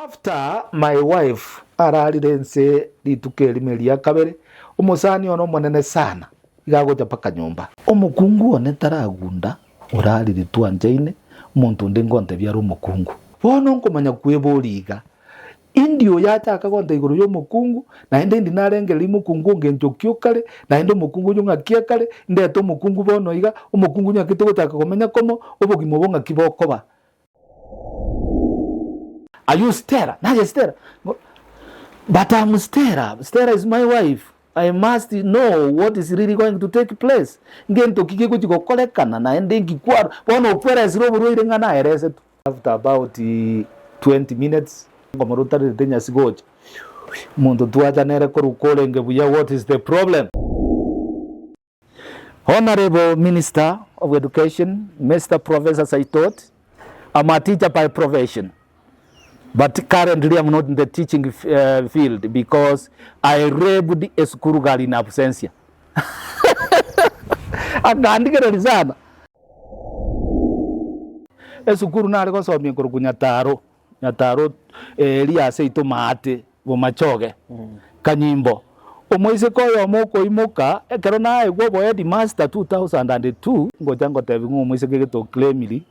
after my wife ararire nse rituke limeria kabere umusani ono monene sana igagoja paka nyumba umukungu one taragunda urarire twanjaine umuntu ndengonte byaro umukungu bono nkomanya kweboriga indio yataka konta iguru yo mukungu na ende ndi narengera imukungu ngenjokyo kale na ende mukungu nyunga kale ndeto mukungu bono iga umukungu nyakite gutaka komenya komo ubugimo bonga kibokoba. Are you Stella? Naje Stella. But I'm Stella. Stella is my wife. I must know what is really going to take place. Ngento kike kuchiko kolekana na ende ngikwaro bono opera zirobo roirenga na erese after about 20 minutes ngomarutari tenya sigoja muntu tuacha nere korukole ngebuya what is the problem. Honorable Minister of Education, Mr. Professor Saitot, I'm a teacher by profession, but currently I'm not in the teaching field because I read esukuru gali in absentia. Akandikira sana esukuru nari gosomia kurukunya taro nyataro ria seito mate bo machoge kanyimbo omoise koyo moko imoka ekero na egwo bo headmaster 2002 ngoja ngotebi ngomoise gegeto clemili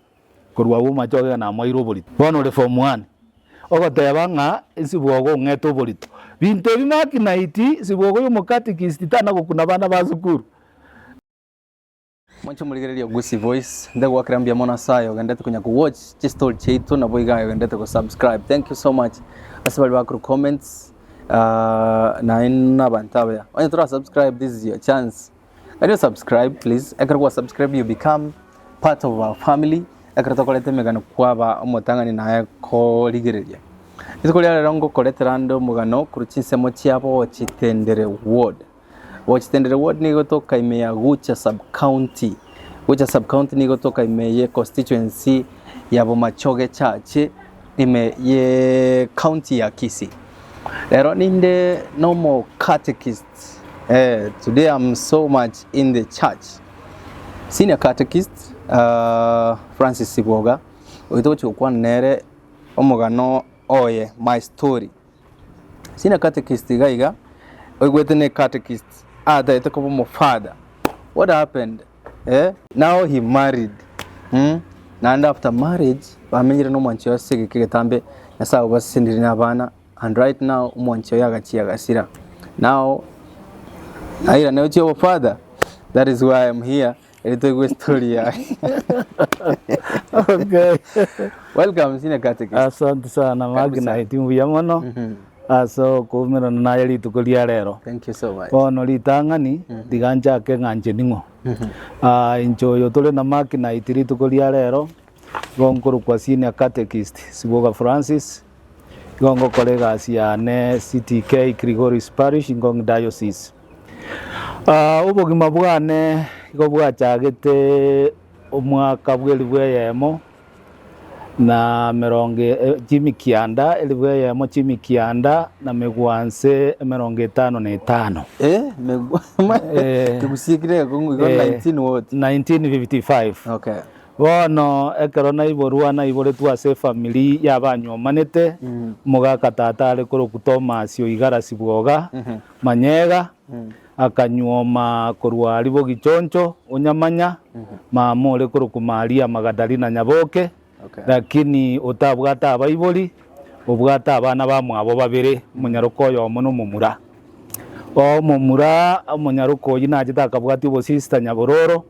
korwa bo machoge na mairo boli bono le form 1 ogoteba nga isibwogo ngeto bolito binte bimakina iti sibwogo yo mukatiki tana gukuna bana bazukuru Mwancho muligereria Gusi Voice ndego wakrambia mona sayo gendete kunya ku watch chistol cheito na boiga gendete ku subscribe. Thank you so much asabali bakuru comments na ina bantabe when you subscribe, this is your chance. Can you subscribe please? Ekara subscribe you become part of our family. Ekara tokolete megano kwaba omotangani naye ko ligereria itukolya rongo koleterando mugano kuruchinsemo chiapo chitendere ward. Wachitendere ward ni gotoka ime ya Gucha sub-county. Gucha sub-county ni gotoka ime ye constituency ya Bomachoge chache ime ye county ya Kisii. Lero ninde normal catechist. Today I'm so much in the church. Senior catechist Francis Siboga. Oitocho kwa nere omugano oye my story. Senior catechist gaiga oigwetene catechist that my father. What happened? Now he married. And after marriage, bamenyire no mwancho yasege kigetambe nasa ubasindiri nabana, and right now mwancho yagachi yagasira. Now aira na uchi your father. That is why I'm here. Elito story. Okay. Welcome senior catechist. Asante sana magna itimu yamono. So kumira na yali tukolia rero. Thank you so much. Ono litangani diganja ke nganje ningo. Incho yotole na makina itiri tukolia rero. Gonkuru kwa senior catechist Siboga Francis. Gongo kolega asiane CTK Gregory's Parish ngong diocese. Ubogima bwane igobwa chagete omwaka bwelibweyemo na meronge Jimmy Kianda elibwe mo Jimmy Kianda na megwanse meronge 55 tugusikire ngo 19 what 1955. Okay. Bono ekerona iborua na ibore twase family yabanyomanete mugaka tata ale koro Thomas yo igara Siboga Manyega akanyoma korwa alibo gichoncho unyamanya mamole koro kumalia Magadalena Nyaboke. Okay. Lakini otabwata abayiboli obwata abana bamwabo babere munyarukoyo omono mumura omumura munyarukoyi najitaka bwati bo sister Nyabororo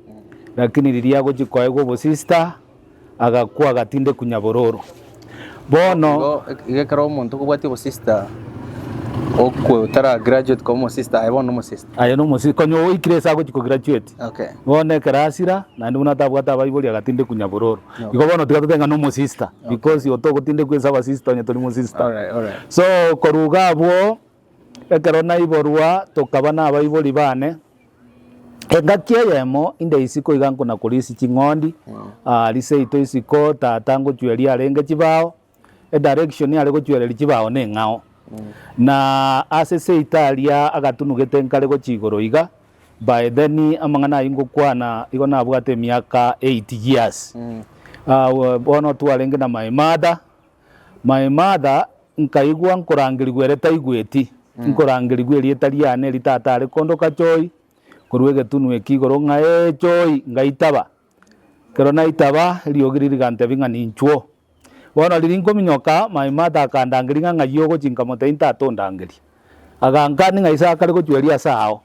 lakini lilia gojikoye go bo sister agakwa gatinde kunyabororo bono igekara omuntu kubwati bo sister okwe utara graduate como sister ayono mo sister konyo ikiresa gojiko graduate. Okay. Bone karasira na ndi unatabwata abayiboli agatinde kunyabororo iko bono tikatutenga no mo sister because yoto gotinde kwesa ba sister nyatoli mo sister. All right. So korugabo ekerona iborwa tokabana abayiboli bane engakieyemo inde isiko iganko na kolisi chingondi lise ito isiko tatango chweli arenge chibao direction yale go chweli chibao ne ngao na asese Italia agatunugete nkale go chigoro iga by then amangana ingo kwana igona bwate miaka 8 years bono tualenge na my mother nkaigwa nkorangirigwa reta igweti nkorangirigwa rieta riane ritata ari kondo kachoi kurwege tunu ekigoro nga choi ngaitaba kero naitaba riogiriri gante binga ninchuo bono ririnko minyoka maimata kandangiringa ngayogo chinkamote intatondangiri agankani ngaisa kari gochweria sao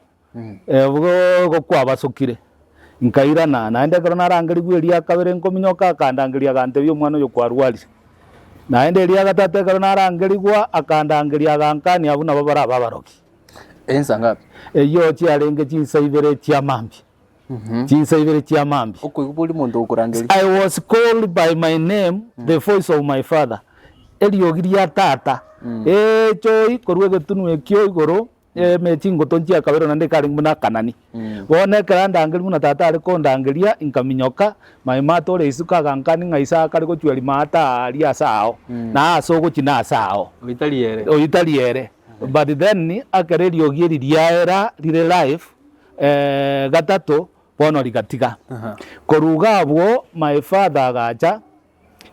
bugo kwabasokire nkairana naende kero narangirigwa ria kabere nkominyoka akandangiria gante byo mwana yo kwarwari naende ria gatate kero narangirigwa akandangiria gankani abuna babara babaroki ensa ngapi eyo chiarenge chinsaibere chiamambi chinsaibere chiamambi okugubuli muntu okurangiri I was called by my name the voice of my father eliogiria tata choi korwege tunu ekyo igoro mechingo tonchia kabero nande kari muna kanani wone karandangiri muna tata ari kondangiria inkaminyoka maimato re isuka gankani ngaisa kari gochweri mata ari asao na aso gochina asao oitaliere but then akareri ogieri riaera rire life gatato bono rigatiga koruga abwo my father gacha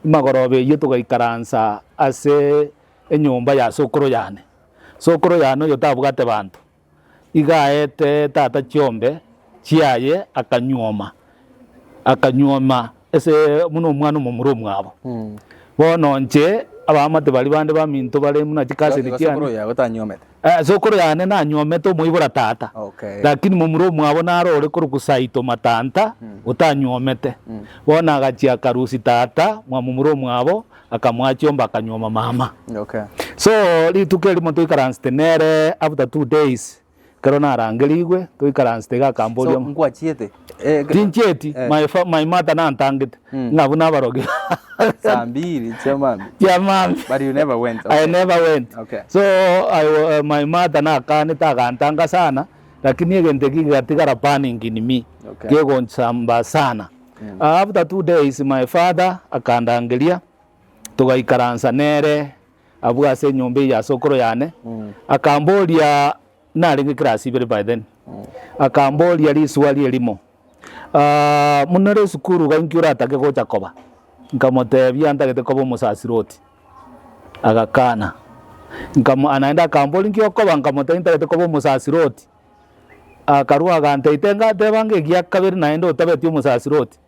magorobe yeto gaikaransa ase enyumba ya sokoro yane sokoro yano yotabugate bantu igaete tata chiombe chiaye akanyoma ese muno mwana mumuro mwabo bono nche abamate bali bande baminto bale muna chikase nikiana sokoro yawe tanyomete sokoro yane na nyomete muibura tata lakini mumuro mwabo naro ore kurukusaito matanta utanyomete bona agachia karusi tata mwa mumuro mwabo akamwachiomba akanyoma mama so lituke limo tuikaranstenere after 2 days karona arangirigwe tuikaranstega kambolio so ngwachiete tincheti my mother na antangite ngabuna baroge sambiri chamambi but you never went I never went so my mother na kanita gantanga sana lakini egente gigatigara panic in me gego nsamba sana after 2 days my father akandangiria tugaikaransa nere abuga se nyombe ya sokoro yane akambolia naringi class ibere by then akambolia liswali elimo munere sukuru gankyura atake gocha koba nkamotebia ntagete koba musasiroti agakana anaenda akamboli nkyo koba nkamote ntagete koba musasiroti akarua gante itenga tebange gya kabiri naenda otabeti musasiroti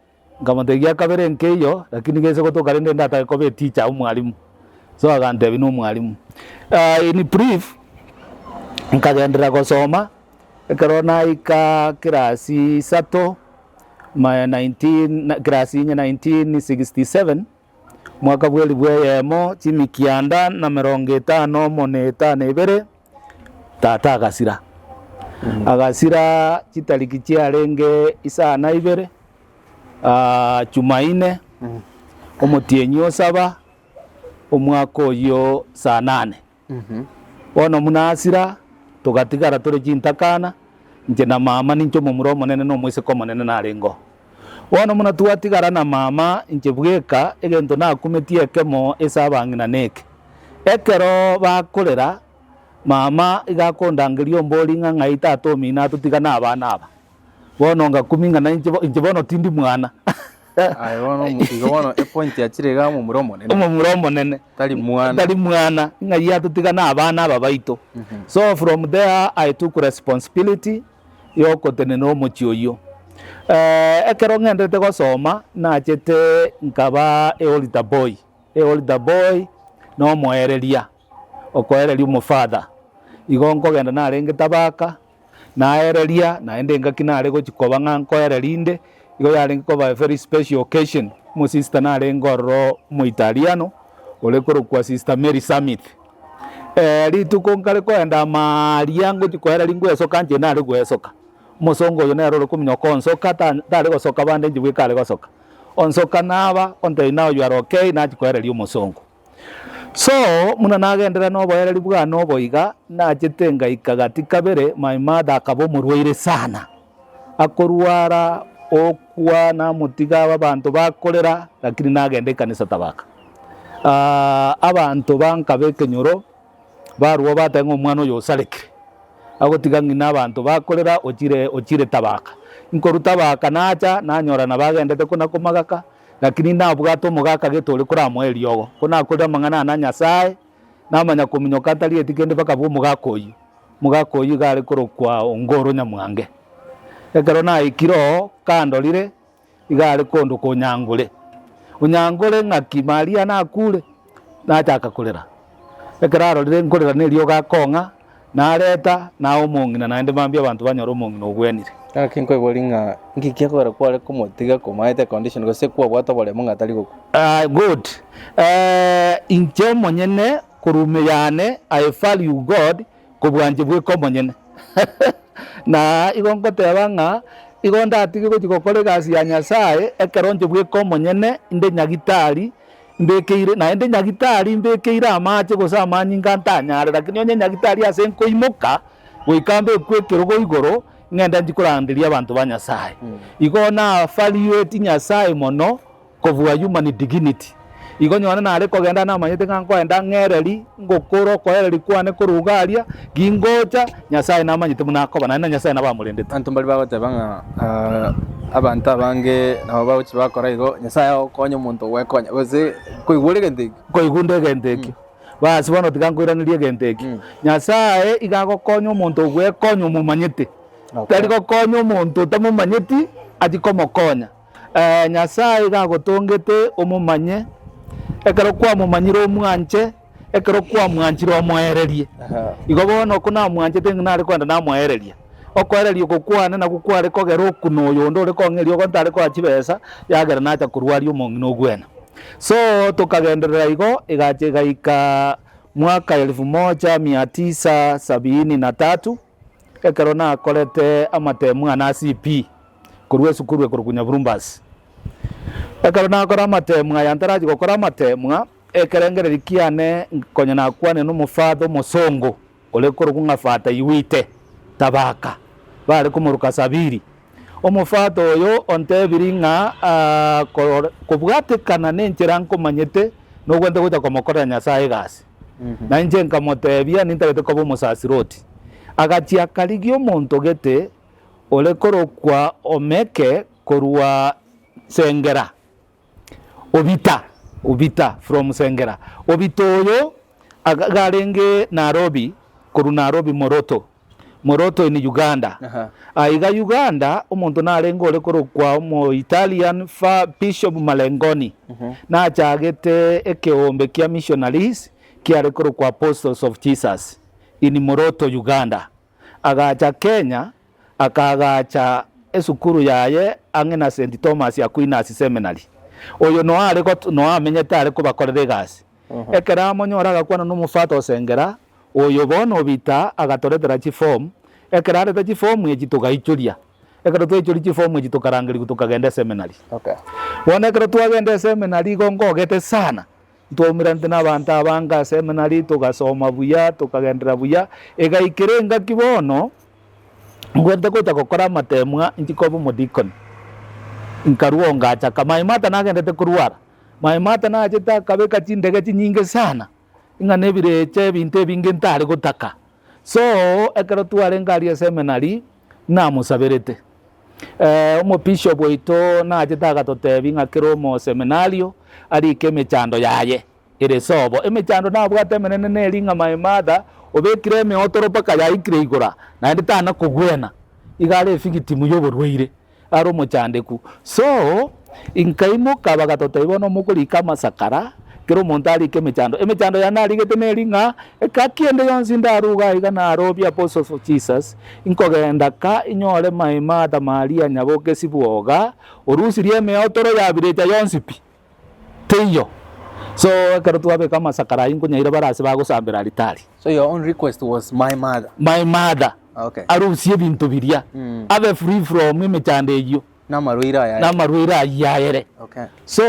nkamote gya kabiri nkeyo lakini gese gotoka rende ndata kobe teacher umwalimu so agante bino umwalimu in brief nkagendera gosoma karona ika kirasi sato my 19 kirasi 1967 mwaka bweli bweyemo chimikianda na 50 moneta nebere tata agasira agasira chitariki chiarenge isana ibere chumaine omotienyi osaba omwaka oyo saa 8 bono munasira tugatigara turi chintakana nje na mama nincho mumuro monene no mwise ko monene narengo bono muna tuatigara na mama nje bweka egento nakumetie kemo esabangina neke ekero bakorera mama igakondangiryo mbolinga ngaita atomina tutigana abana aba bono ngakuminga na nje bono tindi mwana Igono point yachirega mu muromo nene tali mwana ngaya tutigana abana babaito so from there I took responsibility yoko teneno muchioyo ekero ngendete gosoma nachete nkaba older boy no moereria okoereria mu father igonko genda narenge tabaka naereria naende ngakinare gochikoba ngankoererinde igo yarenga koba very special occasion mu sister narenga ro mu italiano ole koro kwa sister Mary Summit rituko nkale kwenda mariango chikoera lingwe soka nje nare gwesoka musongo yo nero kuminyo konsoka tare gosoka bande njibwe kale gosoka onsoka naba onte now you are okay na chikoera li musongo so muna nagendera no boera libwa no boiga na chitenga ikagati kabere my mother akabo murweire sana akorwara okwa na mutiga abantu bakorera lakini nagende kanisa tabaka abantu bankabeke nyoro baruwa batango mwana yo salekire agotigangi n'abantu bakorera okire tabaka nkorutabaka nacha nanyora nabagendete kuna kumagaka lakini nabwato mugaka getole kura mweli yogo kuna akorera mangana na nyasaye namanya kuminyoka tari etikende baka bwo mugakoyu gari kurukwa Ongoro Nyamwange ekero na ikiro kandorire igari kondo kunyangure unyangure ng'aki Maria nakure nachaka kurera ekero arorire nkurera nirio gakonga nareta na omong'ina naende mambia abantu banyora omong'ina ogwenire kinko iboringa ngikia kwara kware kumotiga kumaete condition gose kwa bwata bole munga tari goku good inche monyene kurume yane I value God kubwanje bweko monyene na igongo tebanga igonda atigi gukore gasi ya Nyasaye ekeronje bweko monyene inde nyagitari mbekeire na ende nyagitari mbekeire amache gosa amanyinga ntanyare lakini onye nyagitari ase nkoimuka goikambe kwekerogo igoro ngenda ndikurandiria abantu ba Nyasaye igona value Nyasaye mono kovua human dignity igonywana nare kogenda na manyete kanko enda ngereri ngokoro koereri kwane kurugaria gingocha Nyasaye na manyete munakoba na Nyasaye na bamurendete antu bali bagotebanga abantu abange nabo bawuchi bakora igo Nyasaye okonye umuntu wekonya bose koigure gendeki basi bono tikankwiranirie gendeki Nyasaye igagokonya umuntu wekonya umumanyete tari gokonya umuntu tamumanyeti atikomokonya Nyasaye igagotongete umumanye ekero kwa mumanyiro omwanche ekero kwa mwanchiro omwererie igo bono kuna mwanche tenginare kwenda na mwereria okwereria kokwane na kukware kogero okunoyo ndore kongerio gontare kwa chibesa yagera nacha kurwari omong'ina ogwena so tukagenderera igo igache gaika mwaka 1973 ekero nakorete amatemu ana CP kurwe sukuru ekurukunya Burumbasi ekero nakora amatemu yantaraji gokora amatemu ekerengereri kiane konya nakwane n'umufatho musongo ole kurukunga fata iwite tabaka bari kumuruka sabiri omufatho oyo ontebiringa kubwatekana nenchera nkomanyete no gwende gocha komokora Nyasaye gasi na nje nkamotebia nintagete kobo musasiroti agachia karigio omonto gete ole korokwa omeke korwa Sengera obita from Sengera obito oyo agarenge Nairobi koru Nairobi Moroto in Uganda aiga Uganda omonto narengo ole korokwa mo Italian Bishop Malengoni na chagete ekeombe kia missionaries kia korokwa Apostles of Jesus in Moroto Uganda agacha Kenya akagacha esukuru yaye angena St Thomas Aquinas Seminary oyo no amenyete are kubakorere gasi ekera monyora gakwana n'umufato Sengera oyo bono bita agatoretera chiform ekera areta chiform ejitugaichuria ekera twechuri chiform ejitukarangiri gutukagenda seminary wona ekera twagenda seminary gongo gete sana twomira ntina abantu abanga seminary tugasoma buya tukagendera buya egaikirenga kibono ngwende gota gukora matemwa intikobo mudikon inkaruonga chaka maimata nagendete kurwara maimata na cheta kabeka chindege chinyinge sana ingane bireche binte binge ntare gutaka so ekero tware ngari seminary na musaberete omo bishop oito na cheta gatotebi ngakero mo seminario ari kemechando yaye ire sobo emechando na bwate menene neringa maimata obekire me otoro paka yaikire igora na nditana kugwena igare figiti muyoborweire aro mochandeku so inkaimo kabagatoto ibono mukuri kama sakara kero montari emechando yanari geteneringa ekakiende yonsi ndaruga iga Nairobi Apostles of Jesus inkogenda ka inyore maimata Maria nyaboke sibuoga orusirie me otoro yabirecha yonsi pi teyo so kero tuabe kama sakara inkunyaira barase bagusambira alitari. So your own request was my mother. Okay. Arusie bintu biria abe free from imechande iyo na maruira yaere. Okay. So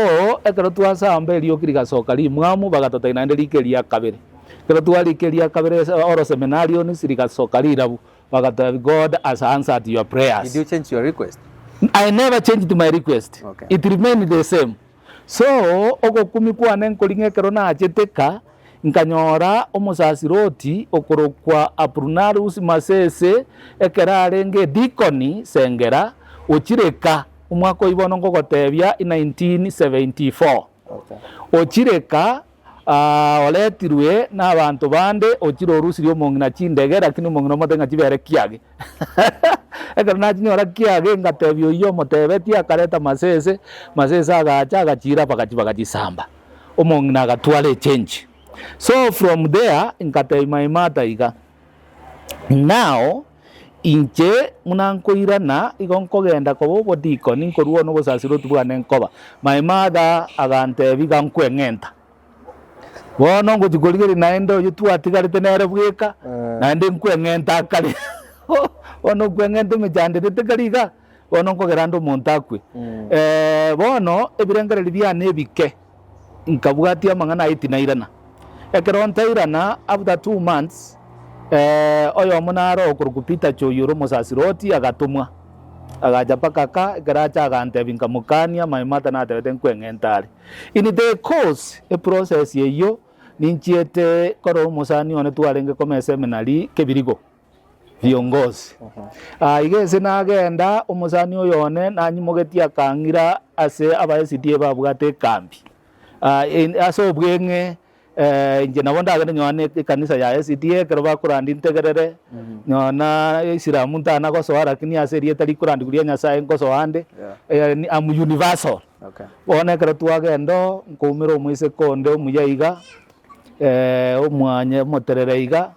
ekero twasamba elio kirigasoka limwamu bagatotaina ndelikeria kabere kero twalikeria kabere oro seminario ni sirigasoka lirabu bagata God has answered your prayers. Did you change your request? I never changed my request. Okay. It remained the same. So oko kumikwane nkolinge kero na acheteka nkanyora omusasiroti okorokwa Aprunarius Masese ekerarenge Dikoni Sengera ochireka umwaka ibono ngogotebia in 1974. Okay. Ochireka oletirwe n'abantu bande ochire orusiri omong'ina chindege lakini omong'ina omotenga chibere kiage ekero nachinyora kiage ngatebia oiyo omotebeti akareta masese agacha agachira bagachisamba omong'ina agatwara echange. So from there nkatebia Maimata iga now inche munankoirana igo nkogenda koba obodikoni nkorwa no gosasira otubwane nkoba Maimata agantebia iga nkweng'enta bono ngochikorigeri naende oyo twatigarete nere bweka naende nkweng'enta akare bono nkweng'enta emechandete kariga bono nkogera ndo omonto akwe bono ebirengereri biane ebike nkabwatia amang'ana aitinairana ekero ntairana after 2 months oyo omonaro okuruku Peter Choyoro omosasiroti agatumwa agacha pakaka ekeracha agantebia nkamukania Maimata natebete nkweng'enta are in the course a process yeyo ninchiete koro omosani one twarenge kome seminary kebirigo viongozi igese nagenda omosani oyo one nanyimogetia akang'ira ase aba SDA babwate ekambi ase obweng'e inche nabo ndagende nyone ekanisa ya SDA ekero bakorandi ntegerere nyona Isilamu ntana gosoa lakini ase erieta rikorandi kuria Nyasaye nkosoande am universal. Bono ekero twagenda nkoumera omoise konde omuyaiga omwanya omoterere iga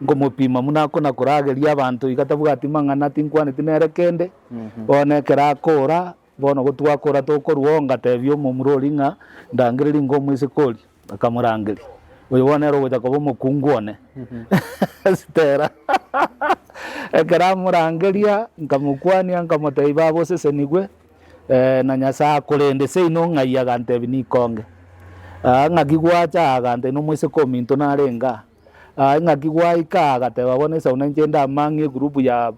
ngomopima munakona korageria abantu iga tabwati mang'ana tinkwaneti nere kende bono ekero akora bono gotwakora tokorwa ngatebia omomurori ng'a ndangereri ngo omoise kori akamurangeri oyo bono ero gocha koba omokungu one stera ekero amorangeria nkamokwania nkamotebia babosesenigwe na Nyasaye akorende seino ng'ai agantebia nikonge ng'aki gwacha agante nomoise kominto narenga ng'aki gwaika agateba bono esauna nchenda amang'e egroup ya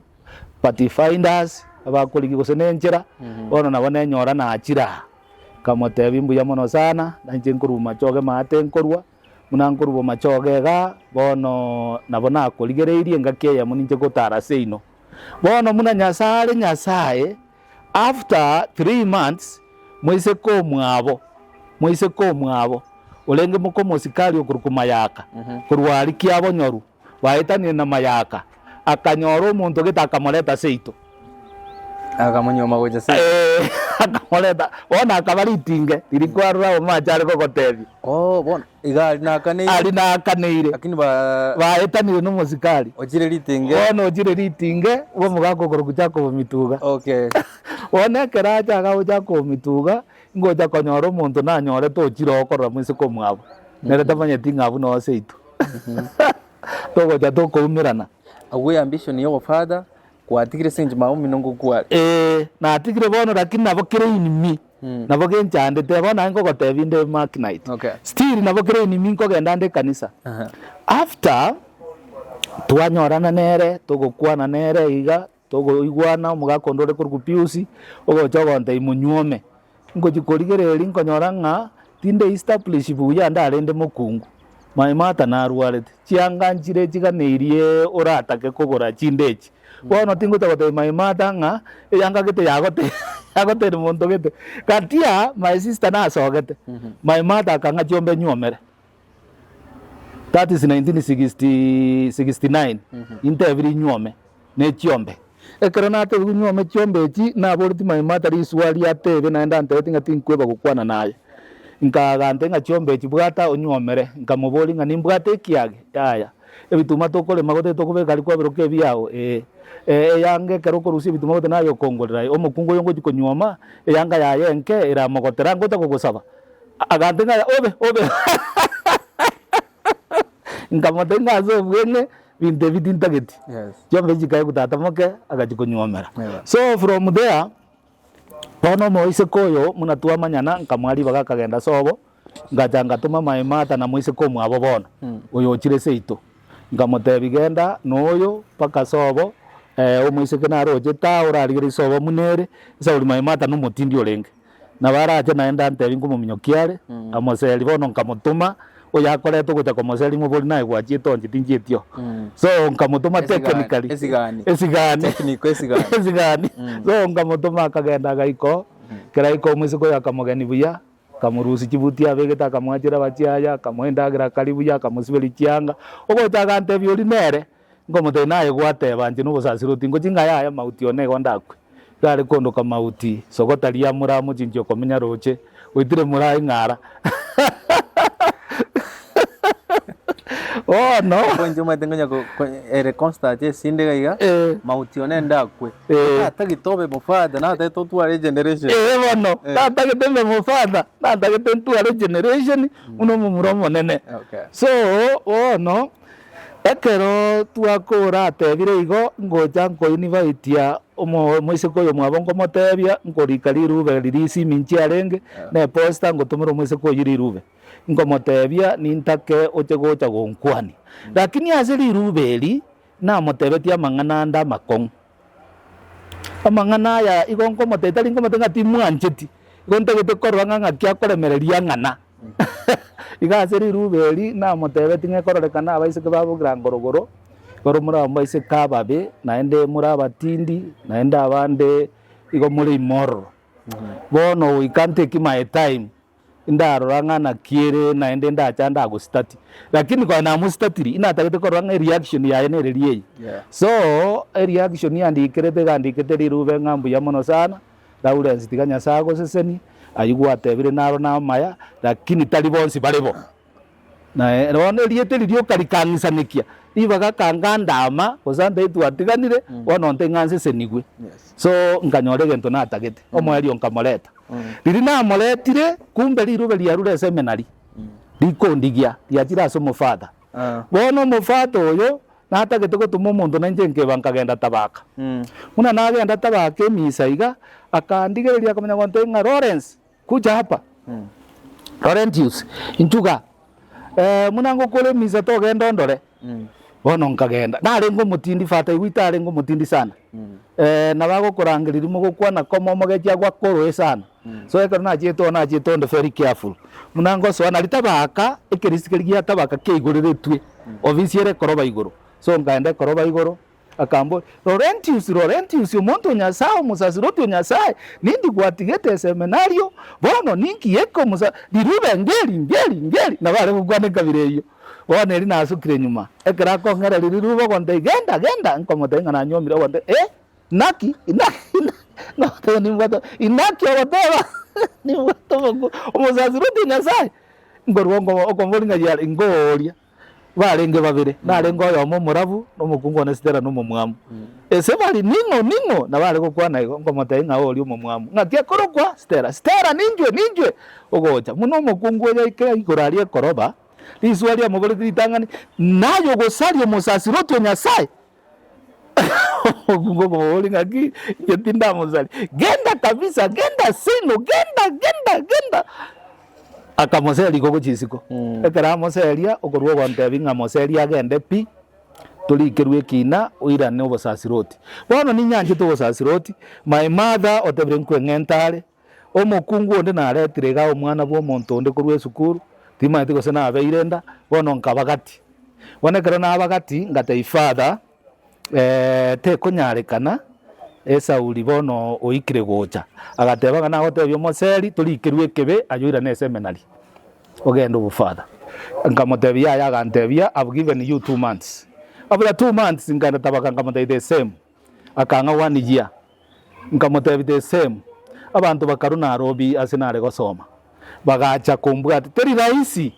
party finders abakorigi gose nenchera bono nabo nenyora nachira kamotebia mbuya mono sana nanche nkorwa machoge maate nkorwa muna nkorwa machoge iga bono nabo nakorigereirie ng'aki eyemo ninche gotara seino bono muna Nyasaye after 3 months moise komwabo olenge moko mosikali okuruku mayaka kurwari kiabo nyoru waetanie na mayaka akanyora omonto geta akamoreta seito akamonyoma gocha se akamoreta bona akabaritinge irikwarura omachare gogotebi bono iga ari nakaneire lakini baetanire no mosikali ochire ritinge bono ochire ritinge wo mugako kuruku chako mituga bona keracha agacha ko mituga ngoja konyora omonto nanyore tochire okorora moise komwabo nere tamanyeti ng'abu no seito togocha tokoumerana agwe ambition yo father kwatigire senje maomi nongo kware natigire bono lakini nabo kire inimi nabo genchandete bono ngogotebia nde mark night still nabo kire inimi nkogenda nde kanisa after twanyorana nere togokwana nere iga togoigwana omugakondore kuruku piusi ogocha ogonte imunyuome ngochikorigereri nkonyora ng'a tinde establish buya ndarende mokungu Maimata narwarete chianga nchire chiganeirie oratake kogora chindechi bono tingotagotebia Maimata ng'a eyanga gete yagote monto gete katia my sister nasogete Maimata akang'a chiombe nyuomere that is 1969 inte every nyuome ne chiombe ekero nate nyuome chiombe echi naboriti Maimata riswari atebe naenda ntebe ng'ati nkweba gukwana naye nkagante ng'a chiombe echi bwata onyuomere nkamobori ng'a nimbwate ekiage yaya ebituma tokorema gote tokobeka ari kwaberoka ebiao eyange ekero okorusia ebituma gote nayo okongorera omokungu oyo ngochi konyuoma eyanga yaye enke eramogotera ngota kogosaba agante ng'a obe nkamote ng'ase obweng'e binte ebitintageti chiombe chikae gutatamoke agachikonyuomera so from there bono moise koyo muna twamanyana nkamwari bagakagenda sobo ngacha ngatuma Maimata na moise komwabo bono oyo ochire seito nkamotebia genda noyo paka sobo omoise kenaro ocheta orarigere sobo munere sauri Maimata nomotindi orenge na barache naenda ntebia nkomominyokiare amoseri bono nkamotuma oya akoretwo gocha komoseri ng'obori naye gwachiete onche tinchietio so nkamotuma technically esigani so nkamotuma akagenda gaiko keraiko omoise koyo akamogeni buya kamurusi chibuti abegeta kamwachira bachiaya kamwendagira karibu ya kamusibeli chianga ogocha gante biori nere ngomote naye gwateba nje n'ubusasiroti ngo chinga yaya mauti one gondakwe gari kondo kamauti sogotaria muramu chinjo komenya roche witire murai ngara oh no kwenje matenganya ko ere constant sinde gaiga mauti one ndakwe ata gitobe mufada na ata tuare generation bono ata gitembe mufada na ata gitembe generation uno mumuromo nene so oh no ekero twakora atebire igo ngoja nkoinivaitia omwisiko yo mwabongo motebia nkorika rirube ririsi minchi arenge na posta ngotumira omwisiko yirirube ngomotebia nintake oche gocha gonkwani lakini ase rirube eri na motebetia mang'ana nda makong amang'ana ya igo ngomoteta ringomotenga timwancheti igontagete korwa ng'ang'a kia koremereria ng'ana igase rirube eri na motebetia ng'ekororekana abaiseke babugira ngorogoro koro muri ambaise kababe naende muri abatindi naende abande igo muri imoro bono we can't take my time ndarora ng'ana kiere naende ndachanda agustati lakini kwa na mustatiri inatagete korwa ng'e reaction yaye nereriye so reaction yandikirete gandikete rirube ng'ambu ya mono sana Lawrence tiganya sago seseni ayigwatebire naro na maya lakini tali bonsi barebo na rone riete ririo karikangisanikia ibaga kangandama kozanda itu atiganire wononte nganse senigwe so nkanyore gento natagete omweri onkamoleta riri na moletire kumbe rirube riarure seminary rikondigia riachira so mufada bono mufada oyo natagete gotuma omonto nanje nkebangagenda tabaka muna nagenda tabaka emisaiga akandigereria akamenya gonte ng'a Lawrence kuja hapa Laurentius inchuga munango kole misa togenda ndore bono nkagenda narengo mutindi fata igwita arengo mutindi sana na bago kurangiriri mugukwana komo mogeja gwa koro sana so ekero na chieto ndo very careful munango so na litabaka ekerisikerigia tabaka ke iguriretwe ofisiere koroba iguru so ngaende koroba iguru akambo Laurentius umuntu nyasao musasiroti nyasai nindi gwatigete seminario bono ninki yeko musa dirube ngeli na bare kugwane kabireyo bono eri nasukire nyuma ekera ko ngere rirubo gonde genda nkomotenga na nyomira gonde naki no to ni mwato inaki whatever ni mwato musasiroti nyasai ngorwongo okomboringa yali ngoria barenge babire narengo yo mumurabu no mukungu na Stella no mumwamu ese bari ningo na bare gukwana igo ngomote nga oli mumwamu ngatia korokwa Stella ninjwe ogocha muno mukungu ya ikira igurarie koroba liswali amugore litangani nayo gosario musasiroti nyasai ogungo oli ngaki ngetinda musali genda kabisa genda sino genda akamoseli gogo chisiko ekera moselia okorwo gontebi ng'a moseli agende pi tulikerwe kina uirane obosasiroti bono ninyanje to obosasiroti my mother otebire nkweng'entare omokungu onde naretire ga omwana bwo omonto onde korwa esukuru timaete gose nabeirenda bono nkabagati bonekero nabagati ngate father te konyarekana esauri bono oikire gocha agatebaga na gotebio moseli tulikerwe kebe ayoira ne seminary ogendo bufada nkamotebia ya gantebia I've given you 2 months after 2 months nganda tabaka nkamotebia the same akanga 1 year nkamotebia the same abantu bakaruna robi asinare gosoma bagacha kumbwa teri raisi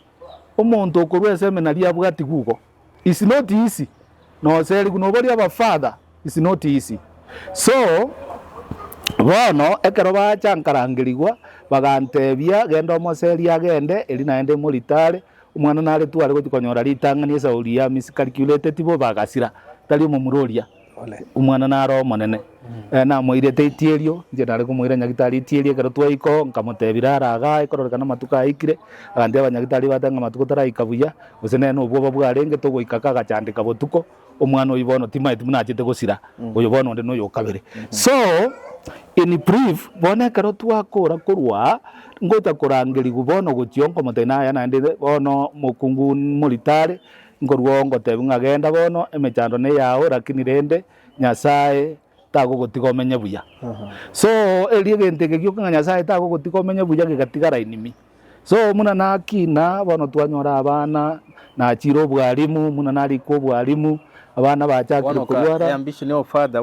omonto okorwe seminary abwati gugo is not easy no seli kunobori abafada is not easy so bono ekero bachankarangirigwa bagantebia genda omoseli agende eri naende moritare omwana nare tware gotikonyora ritang'ani esauri ya miscalculated bo bagasira tari omomuroria omwana naro monene namoirete itierio nje nare komoira nyagitari itierio ekero twaiko nkamotebira araga ekororekana matuka aikire agante abanyagitari batanga matuko taraika buya gose nene obwo bwarenge togoikaka agachandika botuko omwana oyo bono timaiti munachete gosira oyo bono onde noyo kabere so in brief bona karo twakora korwa ngota korangeri gubono gochionko motena ya nande bono mokungu moritare ngorwo ngote ngagenda bono emechando ne yao lakini rende nyasaye tago gotigomenye buya so elie gente ke gyoka nyasaye tago gotigomenye buya ke gatigara inimi so muna nakina bono twanyora abana na chiro bwalimu muna nari ko bwalimu abana bachakire kurwara ambition yo father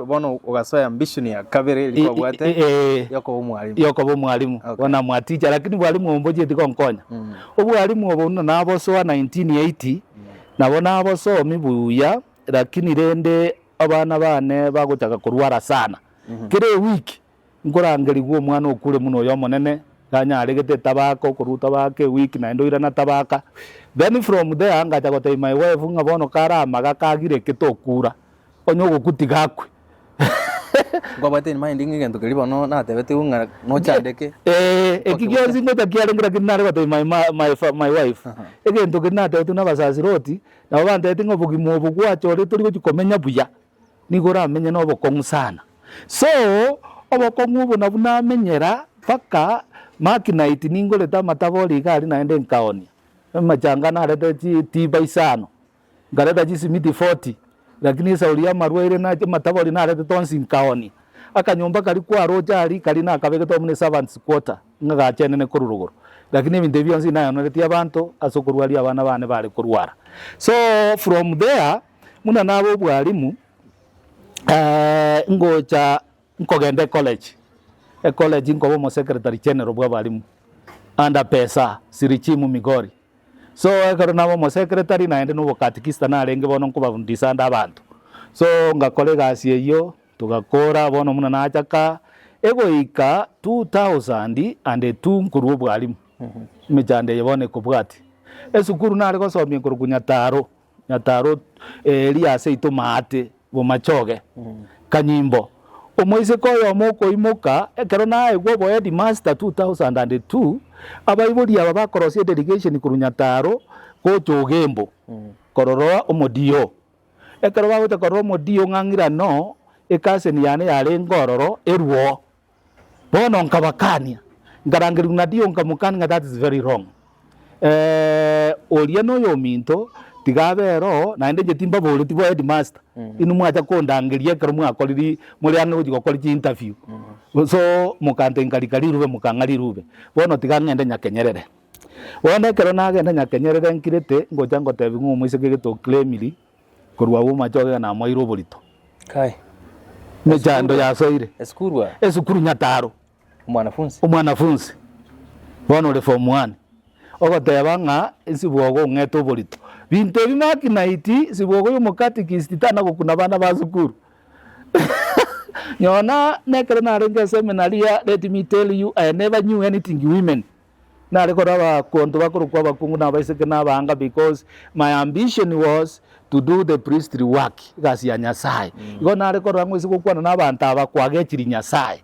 bono ugasoya ambition ya kabere ilikuwa bwate yoko bo mwalimu bona mwaticha lakini bwalimu omboje tikonkonya obwalimu obona nabosoa 1980 nabona aboso mibuya lakini rende abana bane bagutaka kurwara sana kire wiki ngorangeri gwo mwana okure muno yo monene kanya aregete tabako kuruta bake wiki na ndoira na tabaka then from there ngacha gote my wife ngabono karama gakagire kitokura onyo gukutigakwe ngobate ni minding ngento kilibo no na tebete unga no chandeke ekigionzi ngota kialengira kinare gote my wife egento kinate tuna basasi roti na bande tingo bugimo bugwacho ri turi gukomenya buya nigora menye no bokongu sana so obokongu buna buna menyera paka makinaiti ningoleta matabori gari naende nkaoni machanga na rete tiba isano ngareta jisimiti 40 lakini sauria marwaire na matabori na rete tonsi nkaoni akanyomba kali kwa rojari kali na kabegeto mune servants quarter ngaga chenene kururuguru lakini ibintu byonsi nayo nareti abantu asokurwali abana bane bari kurwara so from there muna nabo bwalimu ngocha nkogende college college nko mo secretary general bwa balimu anda pesa sirichimu Migori so ekaro nabo mo secretary naende no katikista na renge bono nko bavundisa nda abantu so ngakole gasi eyo tugakora bono muna nachaka egoika 2002 nkuru bwalimu mejande yebone kubwati esukuru nare gosomye nkuru kunyataro eliase itomate bo machoge kanyimbo omoise koyo moko imoka ekero nae gwo boya di master 2002 abaibori aba bakorosie delegation kurunyataro ko chogembo kororo omodio ekero bagote kororo omodio ngangira no ekaseni yane yale ngororo eruo bono nkabakania ngarangiru nadio nkamukani that is very wrong olieno yo minto tigabero naende jetimba bole tibo headmaster inu mwacha kondangeria kero mwakoriri muri ano gukora interview so mukante nkarikari rube mukangari rube bono tigangende nyakenyerere wone kero nagenda nyakenyerere nkirete ngoja ngotebi ngumwise geto claimili kurwa uma choge na moiro bolito kai mejando ya soire esukuru nyataro umwanafunzi bono le form 1 ogoteba nga esibwogo ngeto bolito bintu bimakinaiti sibwogo yo mukatikist tana gukuna bana bazukuru nyona nekere narenge seminary let me tell you I never knew anything women narekora ba konto bakuru kwa bakungu na baiseke na banga because my ambition was to do the priestly work gasi ya Nyasaye igo narekora ngwisi gukwana na bantu abakwage kiri Nyasaye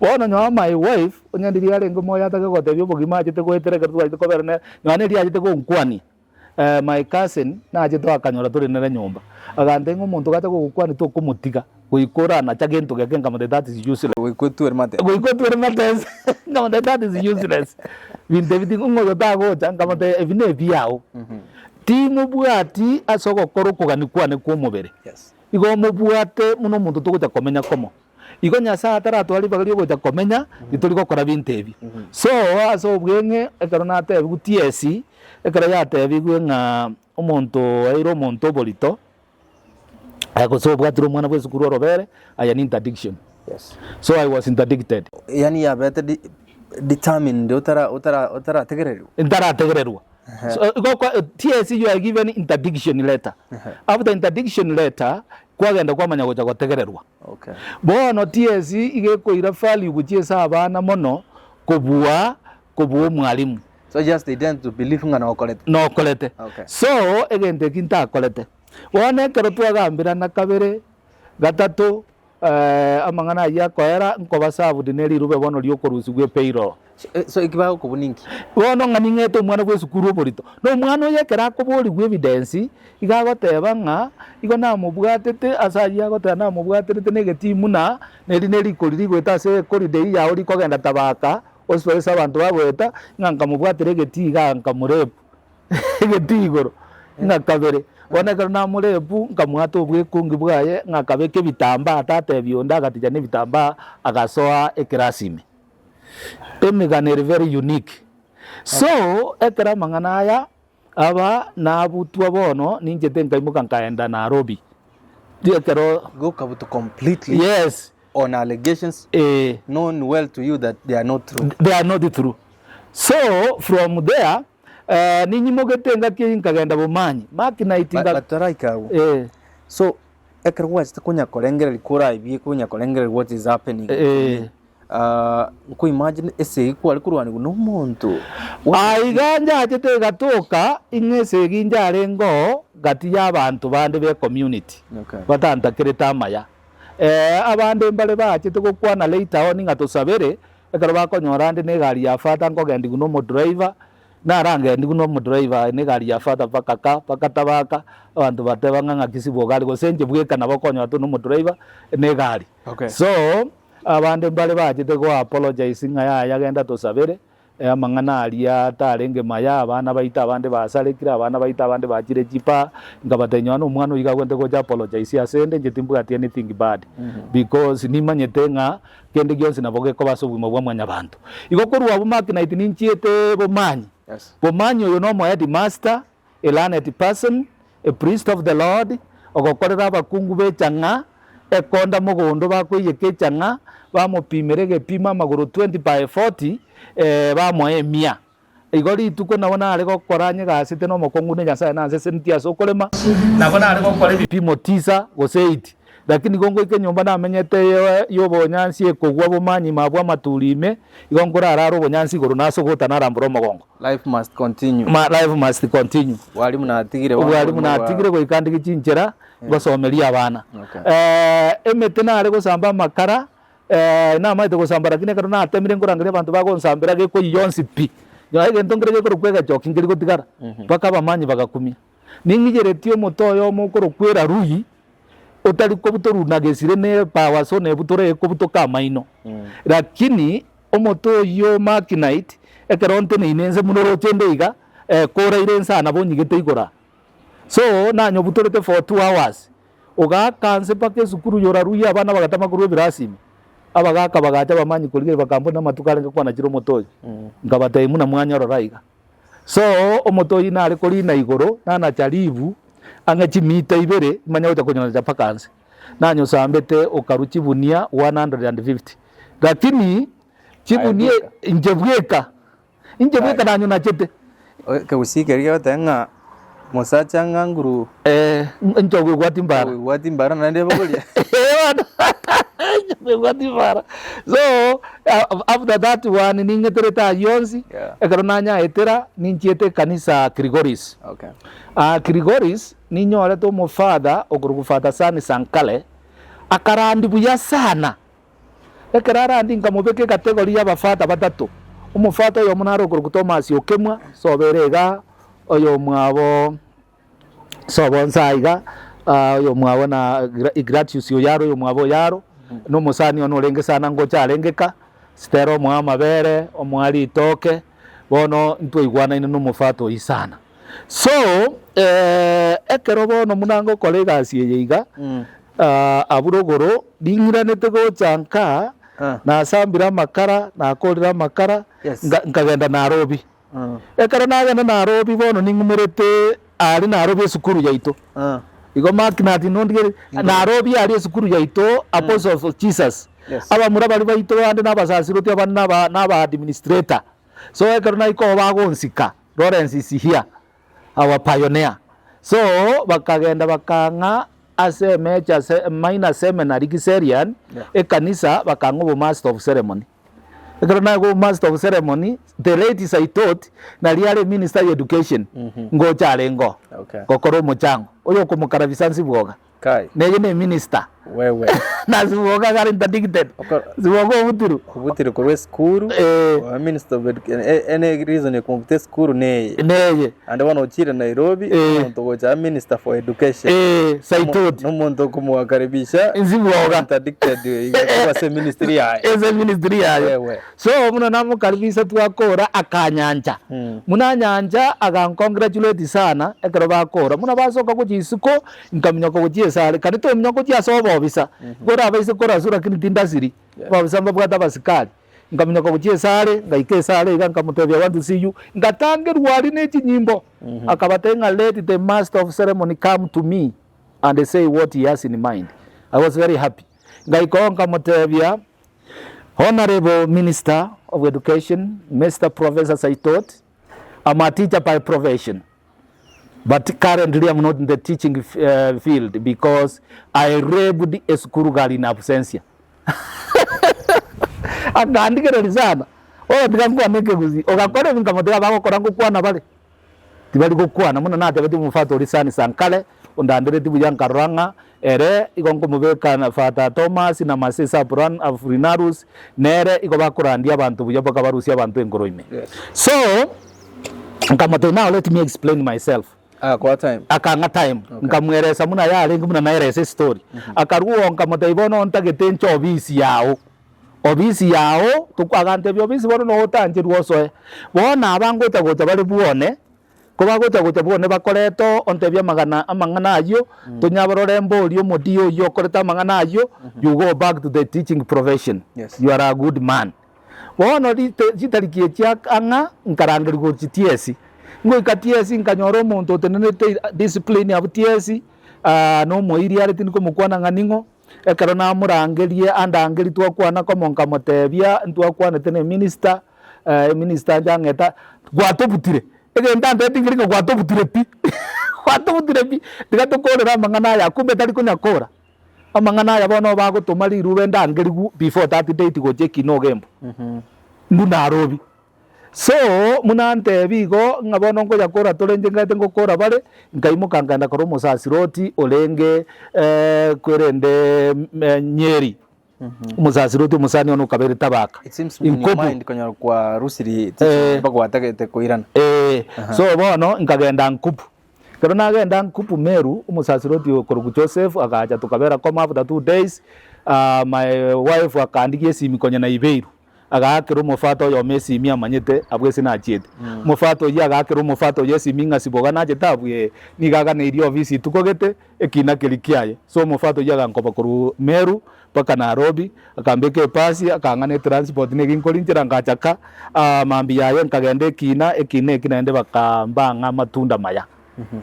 bona nyo my wife onyandiri arengo moya takagotebyo bugima ajete gwetereka twajite koberne nyane ri ajete gonkwani my cousin na ajete akanyora turi nere nyumba agande ngo gata gukwani to kumutiga guikora na chagento gake ngamode that is useless guikwetu ermate ngamode that is useless binte biti ngo gotago ngamode evine biao timu bwati asoko korokogani kwane ko mubere igo mubwate muno muntu tuguta komenya komo igo Nyasaye ataratwari bagari go komenya ituri gukora bintebi so aso bwenge ekarona ate bugutiesi ekara yate bigwe nga omonto airo omonto bolito ako so bwatiro mwana bwe sukuru robere aya interdiction so I was interdicted yani ya bete determined utara tegererwa so TSC you are given interdiction letter after interdiction letter kwagenda kwamanya gocha gotegererwa bono TSC igekoira value guchiesa abana mono kubua mwalimu so just they tend to believe ngana okolete so egente kinta kolete wone kero twagambira na kabere gatatu amangana ya koera nkobasabu dineri rube bono lyokorusi gwe payroll so ikibaho kubuninki bono ngani ngeto mwana gwe sukuru oborito no mwana yekera kobori gwe evidence igagoteba nga igo na mubwatete asaji agoteba na mubwatete negetimu na neri koriri gweta se koride ya ori kogenda tabaka oswesa abantu babweta nganga mubwatire getiga nkamurepu getigoro ngakabere woneka na murepu nkamwato obwe kungi bwaye ngakabeke bitamba atate byonda gatijane bitamba agasoa ekirasime emigane very unique So ekera mang'ana aya aba nabutwa bono ninjete nkaimuka nkaenda Nairobi ekero go kabuto completely yes on allegations known well to you that they are not true. They are not true. So from there ninyimogete ngaki nkagenda Bumanyi makinayitinga bataraika so ekero west kunya kolengera likora ibi kunya kolengera what is happening ku imagine ese kwali kurwani no muntu aiganja atete gatoka ingese ginjare ngo gati y'abantu bande be community batantakireta amaya abande mbale bachete gukwana later on ngatusabere ekero bakonyora ndi ne gari ya fata ngogendi guno mo driver naranga ndi guno mo driver ne gari ya fata pakatabaka abantu batebanga ngakisibo gari gosenje bweka nabakonyo atu no mo driver ne gari so abande mbale bachete go apologize ngaya yagenda tusabere amang'ana aria tarenge maya abana baita abande basarekira abana baita abande bakire jipa ngabatenywa no mwana uyiga gwente go apologize asende njetimbuga ati anything bad because nimanyete nga kende gyonse naboge ko basubwimo bwa mwanya bantu igokorwa bumaki 19 nchiete Bumanyi Bumanyi uyo no mo headmaster a learned person a priest of the Lord ogokorera abakungu bechanga ekonda mugondo bakwiyeke changa bamupimerege pima maguru 20 by 40 bamoemia igori tuko nabona ari gokoranye gasite no mokongune nyasaye nanse sentia sokolema nabona ari gokora bipimo 9 gose 8 lakini gongo ike nyomba namenyete yo bonyansi ekogwa Bumanyi mabwa maturime igongora araro bonyansi goro naso gota naramburo mogongo life must continue life must continue wali munatigire go ikandiki chinchera gosomeria abana emetena ari gosamba makara na maite gosambara kine kana atemire ngorangire abantu bagonsambira geko yonsi pi yaige ntongere geko kwega joki ngiri gotigara paka Bamanyi bagakumia ningijeretio motoyo mukoro kwera ruyi otari ko butoru nagesire ne power so ne butore ko butoka maino lakini omoto yo makinite ekeronte ne inenze munoro chendeiga kora irensa na bonyigete igora so nanyo butorete for 2 hours oga kanse pake sukuru yora ruya abana bagatama kuru birasimi abagaka bagacha Bamanyi kuligire bakambona matukare ngakwana kiro motoyi ngabataye muna mwanya roraiga so omotoyi na ari kuri na igoro na charivu angachimita ibere manya uta konyona pakanse nanyo sambete okaruchi bunia 150 lakini chibunie injebweka nanyo nachete ke usike riyo tenga mosacha nganguru njogwe gwatimbara na ndebo kulia so after that one ningetereta yonzi ekaronanya etera ninchiete kanisa Gregoris Gregoris ninyore to mufada ogurugufata sana sankale akarandi buya sana ekararandi ngamubeke kategori y'abafata batatu umufata yo munaro ogurugutoma Thomas soberega oyo mwabo sobonsaiga oyo mwabo na Igratius yaro yo mwabo yaro no musani ono renge sana ngo cyarengeka stero mwamabere omwali itoke bono ntwe igwana ino mufato isana so ekero bono munango kolega siyeyiga aburogoro dingiranete go chanka na sambira makara na kolira makara nkagenda Nairobi ekero nagenda Nairobi bono ningumurete ari Nairobi sukuru yaito igo makinati nondigere Nairobi ari sukuru yaito Apostle of Jesus aba murabari baito bande nabasasiroti abana naba administrator so ekero naiko bagonsika Lawrence is here our pioneer so bakagenda bakanga ase mecha minor seminary kiserian ekanisa bakanga bo master of ceremony ekero nago master of ceremony the ladies I taught na liare minister of education ngo charengo kokoro mochango oyo kumukarabisansi bwoga kai nege ne minister wewe naziboga gari interdicted ziboga ubutiro kwa school minister of any reason kumute school neye and one ochira Nairobi muntu cha minister for education saitoti no muntu kumwakaribisha ziboga interdicted kwa se ministry ya wewe so muna namukaribisha twakora akanyanja muna nyanja agancongratulate sana ekero bakora muna basoka kujisuko nkamenya ko kujisale kandi to menya ko jiasobo bisa gora baise kora sura kini tindasiri babisamba bwata basikali ngamenya ko gucie sare ngaike sare ngamutebya want to see you ngatangerwa ari neti nyimbo akabatenga let the master of ceremony come to me and they say what he has in mind. I was very happy. Ngaiko ngamutebya Honorable Minister of Education, Mr. Professor Saitot, I'm a teacher by profession, but currently I'm not in the teaching field because I read a school girl in absentia. Akaandika sana. Ndikangwa neke guzi. Ogakore vinkamotera bako korango kwana bale. Tibali gukwana muna nate bati mufato lisani sankale undandire tibu yankaranga ere igongo mubeka na fata Thomas na Masesa Bran Afrinarus nere igobakurandia abantu buya bakabarusi abantu engoroime. So nkamoto now let me explain myself. Kwa time. Akanga time. Nkamweresa muna yale ngumuna naerese story. Akaruo nkamoto ibono ntagete ncho obisi yao tukwagante byobisi bono no otanjirwo soe bona abangota gota bali buone kuba gota buone bakoreto ontebya amangana ayo tunyabarore mboli omodio yo koreta amangana ayo you go back to the teaching profession. Yes. You are a good man. Bona ditarikie tia anga nkarangiri go TTS ngo ikatiesi nkanyoro omonto tenete discipline ya TTS no moiri ari tiniko mukwana nganingo ekero na murangerie andangeri twakwana ko monka motebia twakwana tene minister jangeta gwatobutire egenda ndetingiri ko gwatobutire pi tigatukora mangana ya kumbe tari kunyakora amangana ya bono bagutumari rube ndangeri before that date go cheki no gembo Nairobi. So munante bigo ngabono ngo yakora tolenje ngate ngokora bale ngaimuka nganda koro musasiroti olenge kwerende Nyeri musasiroti musani ono kabere tabaka. It seems in your mind kanya kwa rusiri bagwatagete koirana. So bono ngagenda nkupu kero nagenda nkupu Meru umusasiroti okoro Joseph akaja tukabera come after 2 days. My wife akandikie simi konya na Ibeiru agakero mufato yo Messi mi amanyete abwese na chiete mufato ya agakero mufato yesi minga siboga na jeta abwe ni gaga ne iri office tukogete ekina kelikiaye so mufato ya gankopa kuru Meru paka Nairobi akambeke pasi akangane transport ne ginkolinjira ngachaka mambi yaye nkagende ekina ende bakambanga matunda maya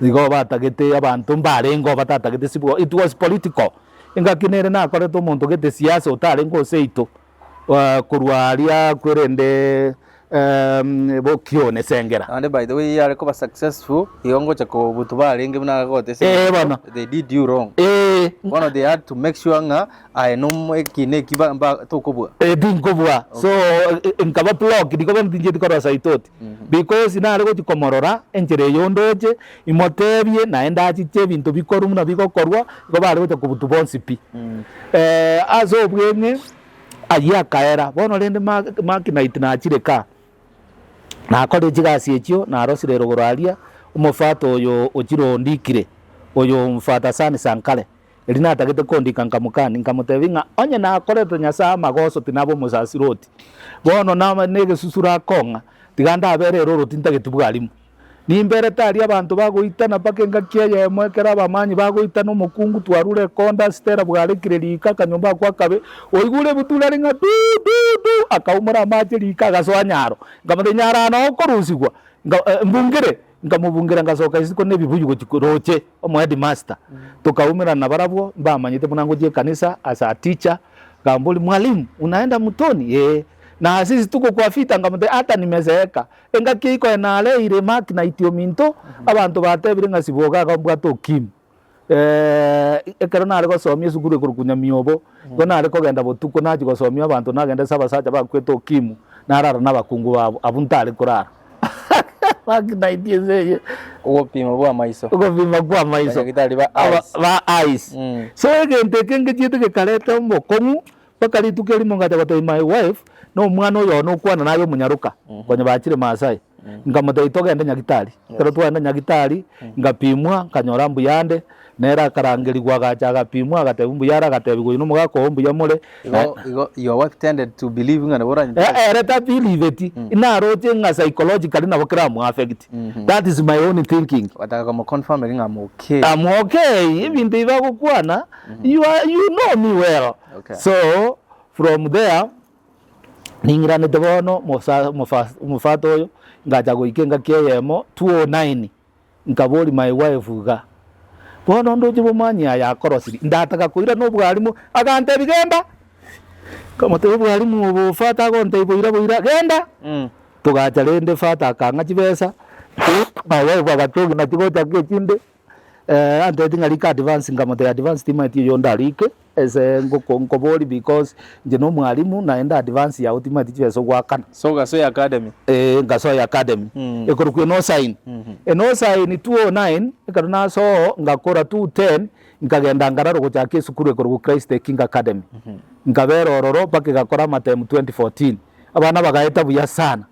nigo batagete abantu mbarengo batatagete sibo it was political ingakinere na koreto muntu gete siasa utarengo seito kurwaria kwerende bokione sengera and by the way yare ko ba successful iyongo chako butubarenge buna gote they did you wrong one of they had to make sure nga I no ekine kiba to kobwa dinkobwa so nkaba blog dikoba ndinje dikora saitoti because inare ko tikomorora enjere yondoje imotebye naenda achiche bintu bikoru muna bikokorwa ko bare ko kubutubonsi pi azo bwene aya kaera bono rende makina itina chireka na akore jigasi ekyo na arosire rogораria umufato oyo ochiro ndikire oyo mfata sani sankale elina atagete kondika nkamukani nkamutevinga onye na akore to nyasa magoso tinabo musasiroti bono na nege susura konga tiganda abere roro tintagetubwalimu nimbere tari abantu bagoitana pakenga kiye mwekera bamanyi bagoitana omukungu twarure konda stera bwarekire lika kanyomba kwa kabe oigure butulare nga du akaumura maje lika gaswanyaro ngamade nyara no korusigwa mbungire ngamubungira ngasoka isiko nebibuyu gukoroche omo headmaster tukaumira na barabwo bamanyite munango je kanisa as a teacher gambuli mwalimu unaenda mtoni na sisi tuko kwa fita ngamute hata nimezeeka enga kiko enale ile makina itio minto abantu batebire ngasiboga gambwa to kim ekero nare ko somye sukuru kurukunya miobo ko nare ko genda botuko naji ko somye abantu nagenda sabasaja bakweto kimu narara nabakungu babo abuntare kurara makina itio zeye ubopima bwa maiso ba eyes so egente kenge chiete kaleta mokomu bakari tukeli mongata bato my wife no mwana oyo no kwana nayo munyaruka kwenye bachire Masai ngamuto itogenda nyagitari kero twenda nyagitari ngapimwa kanyora mbuyande nera karangerirwa gacha gapimwa gatebumbu yara gatebigo no mugako ombu yamure your wife tended to believe ngana boranye reta believe it ina roche nga psychologically na bakira mu affect that is my own thinking wataka kama confirm ringa I'm okay ibintu ibako kwana you know me well. Okay. So from there ningiranite bono mufato oyo ngacha goikenga kieyemo 209 nkabori my wife ga bono ndoje bomanya ya korosiri ndataka kuira no bwarimu agante bigenda kama te bwarimu bufata gonte boira genda tugacha rende fata akanga chibesa my wife agatogi na tigocha kechinde ante tingalika advance ngamote advance timati yo ndarike ese ngokobori because nje no mwalimu naenda advance ya ultimate chiveso gwakana so Gasoya Academy Gasoya Academy ekorukwe no sign no sign 209 ekaruna so ngakora 210 ngagenda ngararo gochake sukuru ekorukwe Christ the King Academy ngabero ororo pake gakora matem 2014 abana bagaeta buya sana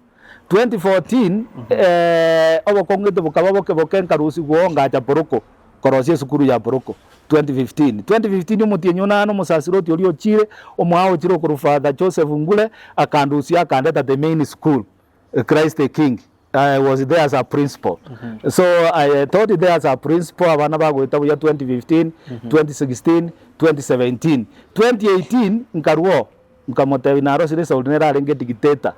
2014 obokongete bukababo bokenka rusi gwonga cha poroko korosie sukuru ya poroko 2015 umutinyo nano musasiroti oli ochire omwao chiro ku Father Joseph Ngule akandusia akandeta the main school Christ the King. I was there as a principal. So I taught there as a principal abana bagweta buya 2015 2016 2017 2018 nkaruo nkamotebi naro sire saudinera arenge dictator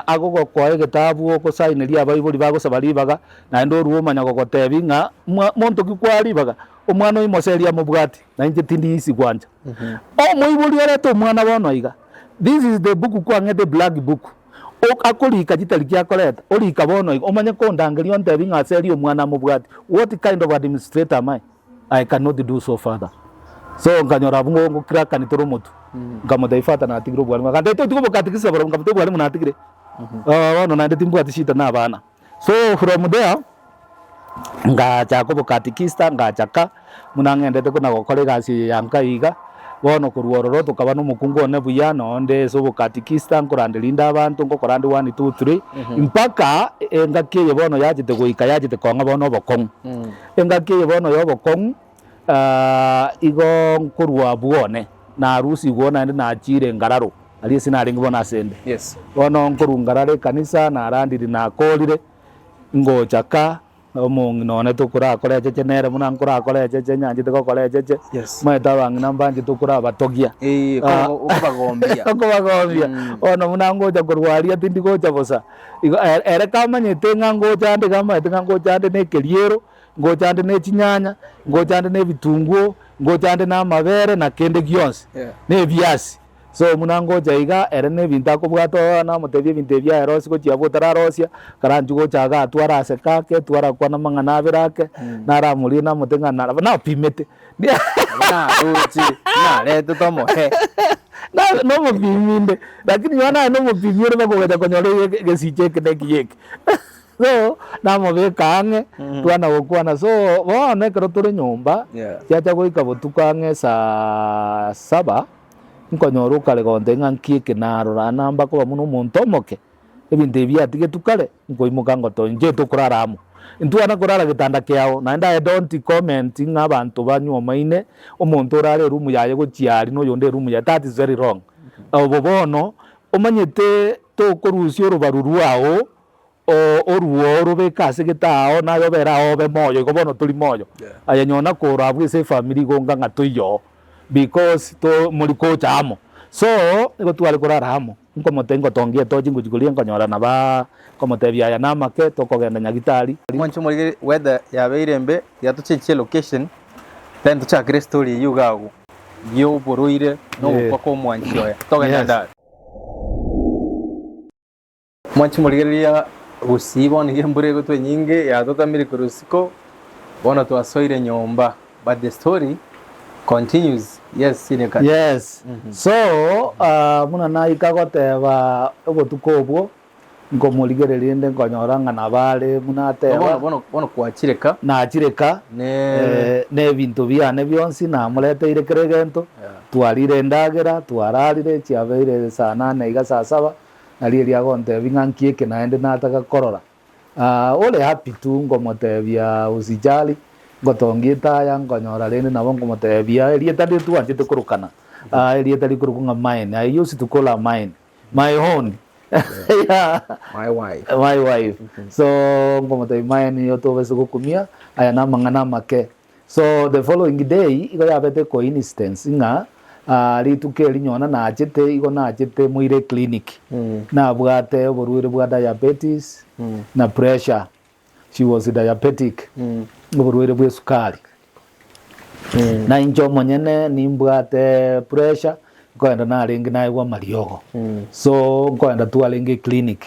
agogo kwa gitabu oko signeria Bible bagosabari baga na ndo ruo manya gogotebi nga monto kikwari baga omwana oimoseria mubwati na inje tindi isi kwanja moibuli ereto omwana bono iga this is the book kwa the black book akolika gitari akoreta olika bono iga omanye kondangerio ntebi nga seri omwana mubwati what kind of administrator am I cannot do so further so nganyora bungo kraka ni toro mutu ngamodaifata na tigiro bwalimu kandi to tuko katikisa baro ngapto bwalimu na tigire no na ndimbu atishita na bana so from there ngacha ko katikista ngachaka munangendete kuna gokore gasi yankaiga bono kuruororo tukaba no mukungu one buyano onde so katikista nkorandelinda abantu ngokorande 1 2 3 mpaka ngakiye bono yajite goika yajite konga bono bokong ngakiye bono yo bokong igo nkurwa buone na arusi gwona ndi na chire ngararo ali sinaringi bona sende yes bono nkuru ngarare kanisa na arandiri na kolire ngochaka omongi none tukura akore cheche nere muna nkura akore cheche nyanji tiko kore cheche maeta bangi nambanje tukura batogia okubagombia ono muna ngocha kurwaria tindi gocha bosa ere kamanyete ngangocha ndi kama ngocha ndi nekeriero ngocha ndi ne chinyanya ngocha ndi ne bitunguo ngocha ndi na mabere na kende gionse ne biasi so muna ngocha iga ere ne binta ko bwato na mutebye binte bya erosi ko chiabo tararosia karanju gocha ga twara sekake twara kwa na mangana birake na ramuri na mutenga na pimete na uchi na leto tomo he na no mo piminde lakini wana no mo pimire bagogeta konyole gesiche kideki so namo bekange twana gokwana so bone kero turi nyumba chacha goika botukange saa 7 nkonyoro kale gonde ngankie kinaro namba ko muno montomoke ebinde bya tige tukale ngoimuka ngoto nje tukuraramo ntwana kurara gitanda kyao na I don't comment ngabantu banyu maine omuntu rare rumu yaye gochiari no yonde rumu ya that is very wrong abo bono omanyete to korusio rubaruruao oruo rubekase gitao nayo berao be moyo gobono tuli moyo ayanyona kora bwise family gonga ngatuyo because to muliko chamo so ego twale kurara hamo nko motengo tongie toji ngujigulia nkonyora na ba como te bya na make to kogenda nyagitari mwancho muri weather ya beirembe ya tucheche location then tuchakire story yugago yo boruire no pako mwancho ya togenda nda mwancho muri ya usibo ni mbure go nyinge ya totamiri kurusiko bona twasoire nyomba but the story continues. Yes, Sineka. Yes. So, muna na ikagoteba obotukobwo ngo muligererinde nkonyoranga nabale muna teba bono kwachireka na chireka ne bintu byane byonsi na muleteire keregento twarire ndagera twararire chiabeire saa 8 iga saa 7 nari ria gonte bingankie kenaende nataka korora ole happy tu ngo motebia usijali ngotongita ya ngonyora rende nabo ngomotebia erieta ndi tu anjite kurukana erieta ri kurukunga mine I used to call her mine my own yeah. my wife so ngomote mine yo to beso kumia aya na mangana make so the following day igo ya bete coincidence nga rituke rinyona na achete igo na achete muire clinic na bwate oborwire bwa diabetes na pressure. She was diabetic oborwire bwa sukari na injo monyene nimbwate pressure koenda na ringi na igwa mariogo so koenda tu alingi clinic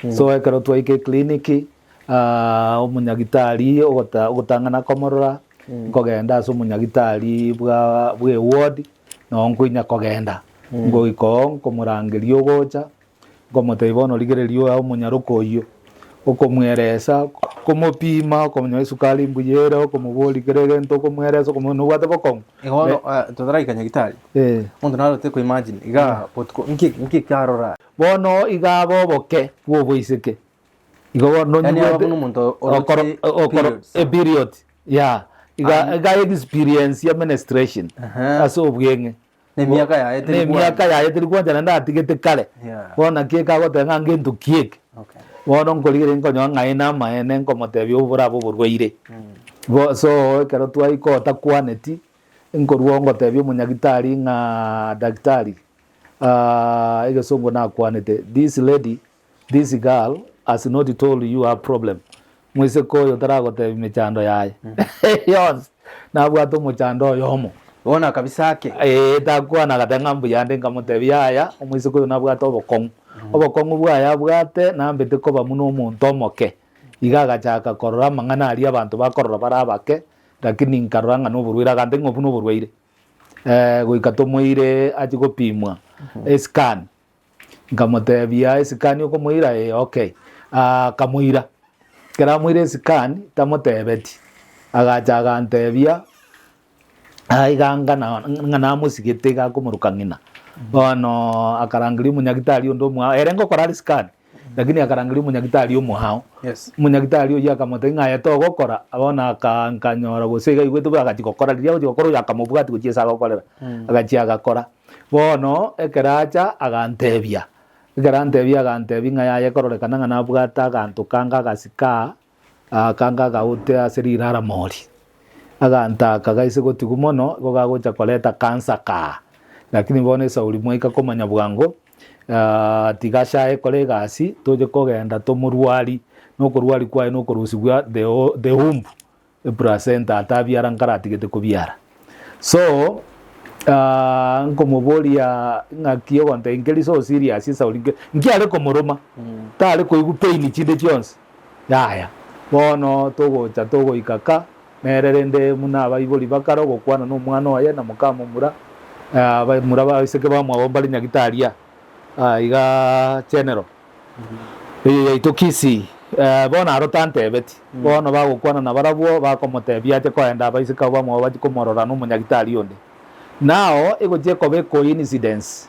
so ekero twaike clinic umunyagitari ogotangana komorora nkogenda so umunyagitari bwa ward no nkwinya kogenda ngoiko nkomurangeria ogocha ngomoteibono rigererio ao munyarukoyo okomweresa komopima okomenya isukari mbuyere okomubori kerere nto komweresa okomuntu gwate bokong igono todara ikanyagitari ondo naro te ko imagine iga potko nki karora bono igabo boke bwoboiseke igo no nyugo n'umuntu period yeah iga experience ya menstruation aso obwenge nemiaka yaye tiri kwanja nda atigete kale bona keka gotenga ngintu kieke bono nkoligere nkonyo ngaina maene nkomotebyo obura boborwaire so kero twaikota kwaneti nkorwo ngotebyo munyagitari nga daktari igesongo na kwanete this girl has not told you a problem mwise koyo taragote mechando yaye yos na bwato muchando yomo bona kabisa ake takwa na gatenga mbuyande nkamotebya aya mwise koyo na bwato obokong bwaya bwate nambete koba muno omuntu omoke igagachaka korora mang'ana ari abantu bakorora barabake lakini nkaranga no burwira gante ngobu no burwaire goika tomoire achigopimwa scan nkamotebya scan okomoira okay kamuira kera muire scan tamotebeti agacha antebia aiganga na musigete ga kumurukangina bono akarangiri munyagitari ondo mwa erengo korari scan lakini akarangiri munyagitari omo hao munyagitari oya kamote ngaya to gokora abona kankanyora gosega igwetu bagachikokora ria gokoro yakamubwati guchiesa gokorera agachia gakora bono ekeracha agantebia agantebi ngaya yekororeka na bwata agantu kanga gasika kanga gaute aserirara mori aganta kagaise gotigu mono gogagocha koleta cancer ka lakini bone sauri moika komanya bwango tigasha ekole gasi toje kogenda tomurwari no kurwari kwae no kurusibwa the womb placenta atabiara nkaratigete kubiara so nkomoboria ngakio wante ingeli so serious sauri ngiale komoroma tale koigu pain chinde chons yaya bono togo ikaka mererende muna baiboli bakaro gokwana no mwana waye na mukamo mura muraba iseke bamwa bali nyagitaria iga general itokisi bona arotante beti bono bagokwana na barabwo bakomotebia ate kwenda baiseka bamwa bachikomorora no munyagitari onde nao egoje kobe coincidence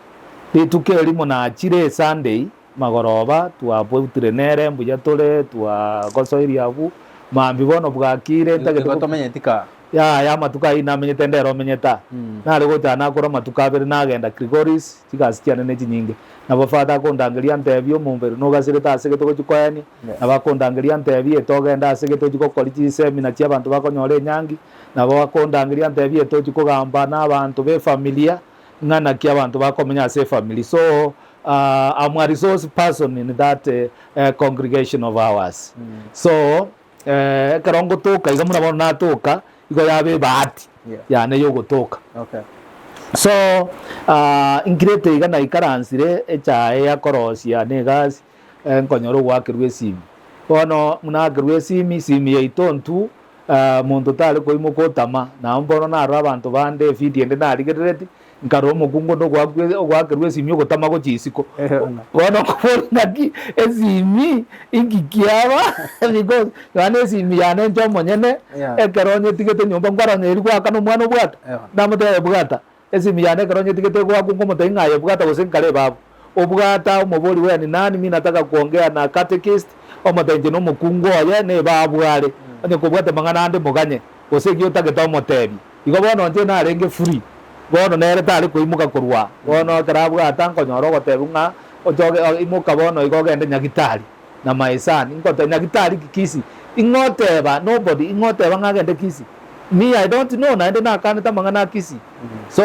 rituke rimo na chire Sunday magoroba twaputire nere mbuya tole twagosoiria abu mambi bono bwakire tagete tomenyetika ya matuka ina menyete ndero menyeta nari gotana kora matuka bere nagenda Grigoris chigasikiane ne chinyinge nabo fada kondangeria ntebio mumbere no gasire tasege to chikwani nabakondangeria ntebio togenda asege to chikokori chi seminar chi abantu bakonyore nyangi nabo bakondangeria ntebio to chikogamba na abantu be familia ngana ki abantu bakomenya se family so I'm a resource person in that congregation of ours so karongo toka iga muna bona toka igo yabe bahati yane yo gotoka so ingirete iga na ikaransire echae ya korosia ne gas nkonyoro gwakirwe simi bono munakirwe simi ya itontu muntu tale ko imukotama na mbono na abantu bande fiti ende na rigereti nkaro mukungo ndo gwakirwe simi ogotama go chisiko bono ngaki ezimi ingikiaba because yane simi yane njo monyene ekeronye tigete nyomba ngwaranye irwa kanu mwana obwata namute bwata ezimi yane keronye tigete gwa kungo mute ngaye bwata gosenkale babo obwata umoboli we ni nani mimi nataka kuongea na catechist omotenje no mukungo ye ne babware ane kubwata mangana ande muganye gosegi otageta omotebi igo bono nje na renge free bono nere tali kuimuka kurwa bono karabwata nkonyoro gotebunga ojoge imuka bono igogende nyagitari na maisani ingote nyagitari kisi ingoteba nobody ingoteba ngagende kisi me I don't know naende nakaneta mang'ana kisi so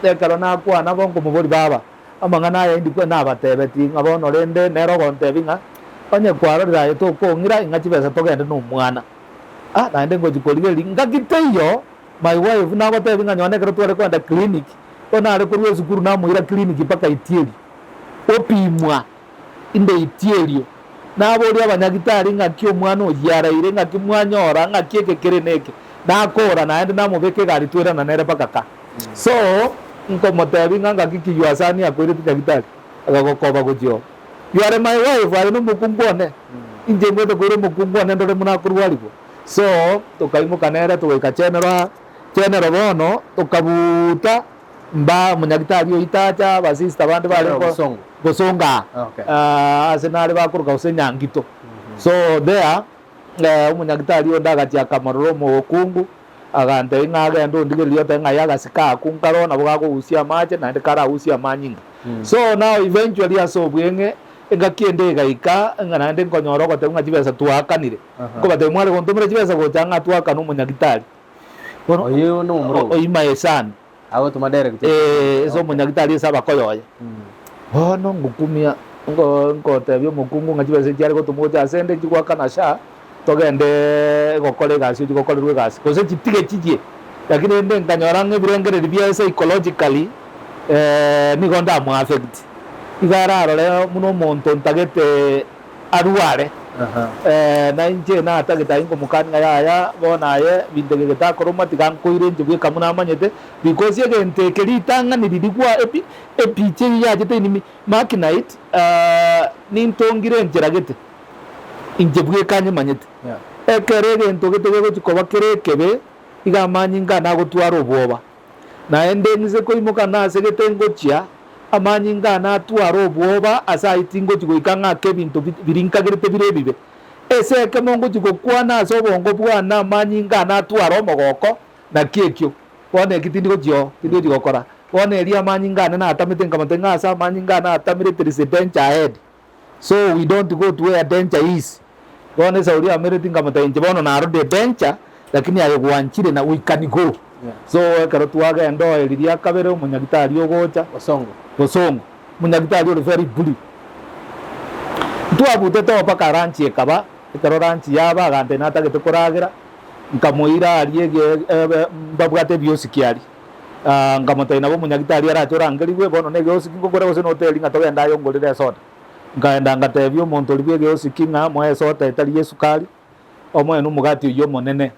ekero nakwana bongo mubori baba amang'ana aya indi kwenda abatebeti ngabono rende nero gontebi ng'a onye kwarorera tokong'ira ing'a chibesa togende na omwana naende ngochikorigeri ngagiteyo my wife nagotebi ng'a nyone ekero tware kwenda clinic onare korwa esukuru namoira clinic mpaka Itieri opimwa inde Itierio naboria abanyagitari ng'aki omwana oyiaraire ng'aki mwanyora ng'aki ekekere neke nakora naende namobeka egari twerana nere mpaka ka so nkomotebi ng'a ng'aki kiyuasani akoireti nyagitari agagokoba gochio you are my wife ari nomokungu one inche ngwete koire omokungu one ndore munakorwarigwa so tokaimoka nere togoika chenero bono tokabuta mba munyagitari oitacha basista bande bari gosonga ase nare bakuruka ose Nyangito so there umunyagitari ondagatia kamaroro mokungu agante ing'agenda ondigeria ote ng'ai agasika akunkaro nabo gakogusia amache naende karagusia manyinga so now eventually asobweng'e engakiende igaika ng'a naende nkonyora ogote ng'a chibesa twakanire nkobate mware gontumire chibesa gocha ng'a twakana omunyagitari oyo no omuro oimae sana agotuma direct eso omunyagitari ase abakoyoya bono ngukumia nkotebia omokungu ng'a chibesa chiare gotuma gocha asende chigwakana sha togende gokora egasi ochi gokorerwa egasi gose chitige chijie lakini ende nkanyora ng'ebirengereri bia psychologically nigo ndamuaffect iga ararore muno omonto ntagete arware na inche natagete ngomokani ng'a yaya bonaye binte gegetakoroma tiga nkoire inche bweka munamanyete because egento eke ritang'ani rigwa epiche yachete inimi makinite nintongire ncheragete inche bwekanye manyete ekere egento gete gegochikoba kere ekebe iga amanyinga nagotwara obwoba naende ng'ise koimoka nase gete ngochia amanyinga natwara obwoba ase aiti ngochi goika ng'ake ebinto birinkagerete bire ebibe ase ekemo ngochi gokwana ase obongo bwane amanyinga natwara omogoko naki ekio bono eki tindi gochio tindi gochi gokora bono eri amanyinga ane natamete nkamate ng'a ase amanyinga natamire there is a danger ahead so we don't go to where danger is bono esauri amereti nkamata inche bono narode danger lakini ayegwanchire na we can go so ekero twagenda oeririe akabere omunyagitari ogocha bosongo munyagitari ore very bully twabutete opaka ranchi ekaba ekero ranchi yaba agante natagete koragera nkamoira arie mbabwate biosiki ari nkamataina bo munyagitari arachorangerigwe bono ne biosiki ngokore gose noteri ngatogenda yongorire soda ngaenda ngatebia omonto ori bwe biosiki ng'a moe soda etari esukari omoe nomogati oyo monene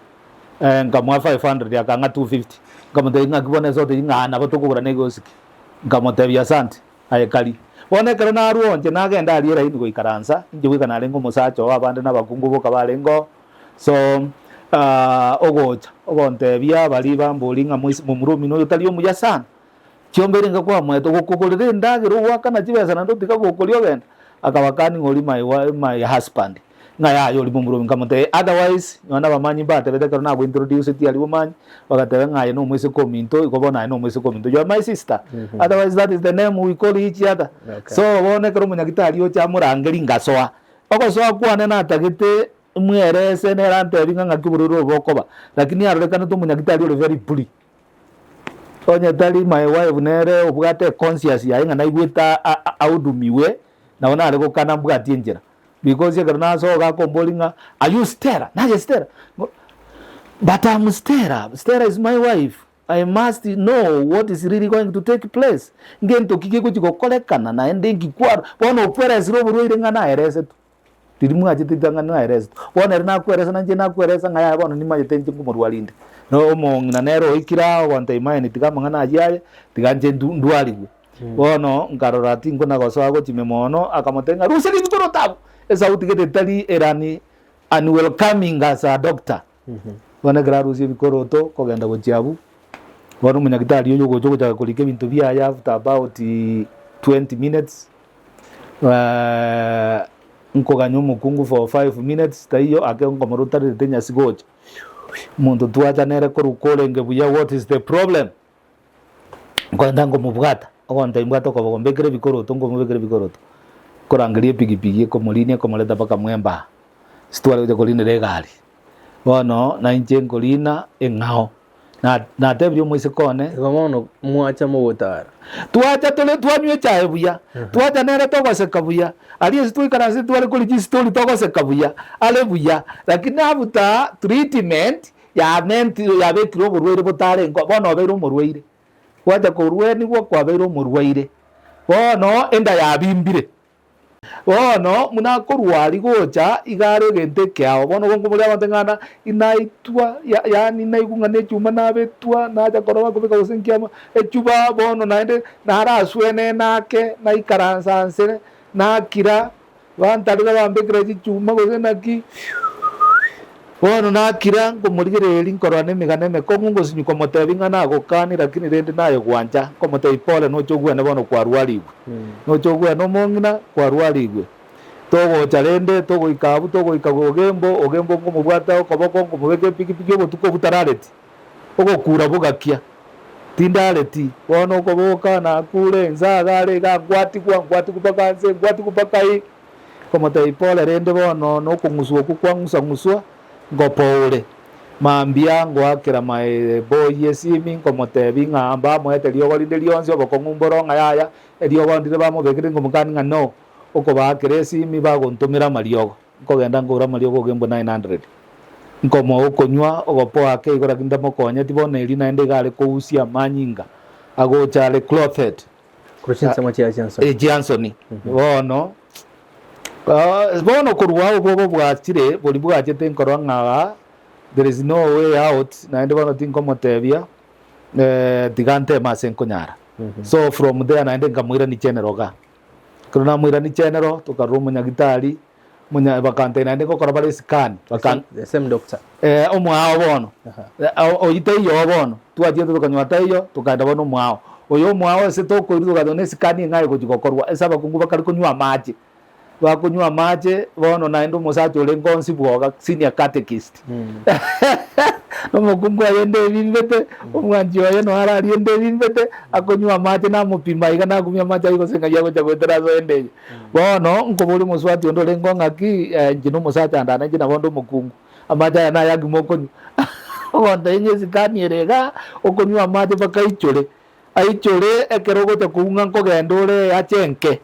nkamwa 500 akang'a 250 nkamotebia ng'akibone soda ng'a nabo tokogora ne biosiki nkamotebia asante ayekari bono ekero naruonche nagenda arie raini goikaransa inche bweka narengo omosacha abande nabakungu boka barengo so ogocha ogontebia bari bambori ng'a momurumino oyo tari omuya sana chiombere ngakwa mweto gokogorera endagera ogwakana chibesa naende otiga gokori ogenda akabakani ng'ori my husband ng'a yaye ori momurumi nkamote otherwise nyona bamanyi batebete kero nabo introduce tiari bomanyi bagatebe ng'aye no omwese kominto iko bono aye no omwese kominto you are my sister otherwise that is the name we call each other so bono ekero omunyagitari ocha amorangeri ngasoa ogosoa kwane natagete mwerese nerantebi ng'aki bororo obokoba lakini arorekanete omunyagitari ore very bully onye tari my wife nere obwate conscious yaye ng'a naigweta audumiwe nabo nare gokana mbwatie enchera because ekero nasoka akombori ng'a are you Stella naye Stella but I'm Stella is my wife I must know what is really going to take place ngento kike gochikokorekana naende ngikwara bono okweresire oborwaire ng'a naerese tu tirimu achititanga naerese bono eri nakweresa nanje nakweresa ng'a bono nimanyete nche ngomorwarinde no omong'ina nero oikira ogonte imaeni tiga amang'ana ayiaye tiga nche ndwarigwe bono nkarora tingo nagosoa gochime mono akamotenga ruseri bitoro tabu esauti gete tari erani unwelcoming as a doctor bono kerarusie bikoroto kogenda gochiabu bono munyagitari oyo gocha gocha korika ebinto biaya after about 20 minutes nkoganya omokungu for 5 minutes taiyo ake nkomorutarete nyasi gocha omonto twacha nere korukorenge buya what is the problem nkoenda ngomobwata ogonta imbwata okobogombekere bikoroto ngomobekere bikoroto korangeria epigipigi ekomorinia ekomoreta mpaka Mwemba sitware gocha korinera egari bono na inche ngorina eng'ao na tebiri omoise kone Gomono mwacha mogotara. twacha tole twanywe chae buya twacha nere togoseka buya ali esi twikarase tware kuri chistori togoseka buya ale buya lakini abuta treatment ya menti ya bekiro oborwaire botare ngo bono obeire omorwaire wacha korwe nigwo kwabeire omorwaire bono enda yabimbire bono muna korwari gocha igare gente kyao bono gongo muri abantu ngana inaitwa yani naigungane chuma nabetua naja koroba kubika usenkiama echuba bono naende naraswene nake naikaransanse nakira bantariga bambekira chuma gosenaki bono nakira ngomurigireri nkorane miganeme kongo sinyuko motebi ngana gokani lakini rende nayo gwanja komote ipole no chogwene bono kwa rwarigwe no chogwene no mongina kwa rwarigwe togo charende togo ikabu togo ikagogembo ogembo ngomubwata okoboko ngomubeke pikipiki obutuko butarareti ogokura bugakia tindareti bono okoboka na kure nzagare gagwati kupaka nse gwati kupaka i komote ipole rende bono no kunguswa kukwangusa nguswa ngopore mambia ngwakira my boy yesimi ngomotebi ngamba mwete liogorinde lionse obokongumboronga yaya eliogondire bamobekire ngomukani ngano oko bakire simi bagontumira mariogo nkogenda ngura mariogo gembo 900 nkomo okonywa ogopo ake igora kinda mokonya tibone eri naende gare kousia manyinga agochale clothed Kurushinsa machia Johnson. Johnson bono bono kurwa bobo bwachire boli bwachete nkoro ngaga there is no way out naende bono tinko motebia tigante masenko nyara so from there naende ngamwira ni general ga kuna mwira ni general tukarumu nyagitari munya bakante naende kokora bale scan bakan The same doctor. omwao bono oyite yo bono twatie tukanywa tayo tukaenda bono mwao oyo mwao se tokoiru tukadone scan ngai kujikokorwa esaba kunguba kali kunywa maji bakunywa maji bono naende musacho lengonsi bwoga senior catechist no mukungu ayende bimbete omwanji oyo no arari ende bimbete akunywa maji na mupima igana kumya maji ayo senga yago chagwetera zo ende bono nkobuli muswati ondo lengonga ki njino musacha ndana njina bondo mukungu amaja yana yagi moko ondo yenye sikani erega okunywa maji bakaichore aichore ekerogo takunga nkogendore achenke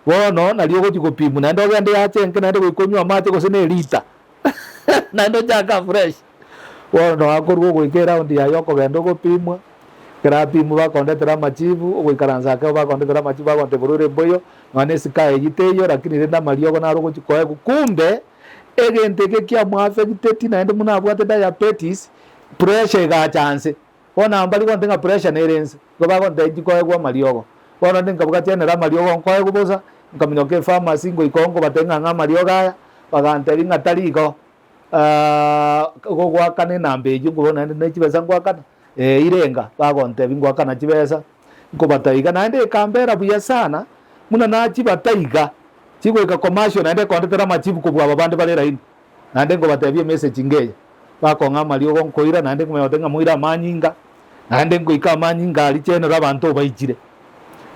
bono nalio gochikopimu na ndo gende achenke na ndo gikunywa maji gosene lita na ndo chaka fresh bono akorwo gwikira undi ya yoko gendo gopimwa kerapimu bakondetera machivu ogwikaranza ka bakondetera machivu bakonde burure boyo ngane sikae yiteyo lakini renda maliogo na rogo chikoe kumbe egente ke kya mwafe giteti na ndo muna bwate diabetes pressure ga chance bona mbali konde nga pressure nerense go bakonde chikoe gwa maliogo bona ndinga bwatene ra maliogo nkoe gubosa nkaminyoke pharmacy ngo ikongo batenga nga maliogo aya bagante ringa tarigo gwakane nambeju ngubona ndi nechibesa ngwakana irenga bagonte bingwakana chibesa ngobatayiga naende kambera buya sana muna nachibataiga chigweka commercial naende kondetera machibu kubwa babande bale raini naende ngobatabie message ngeya bakonga malio gonkoira naende kumeotenga muira manyinga naende ngoika manyinga ali cheno rabantu baijire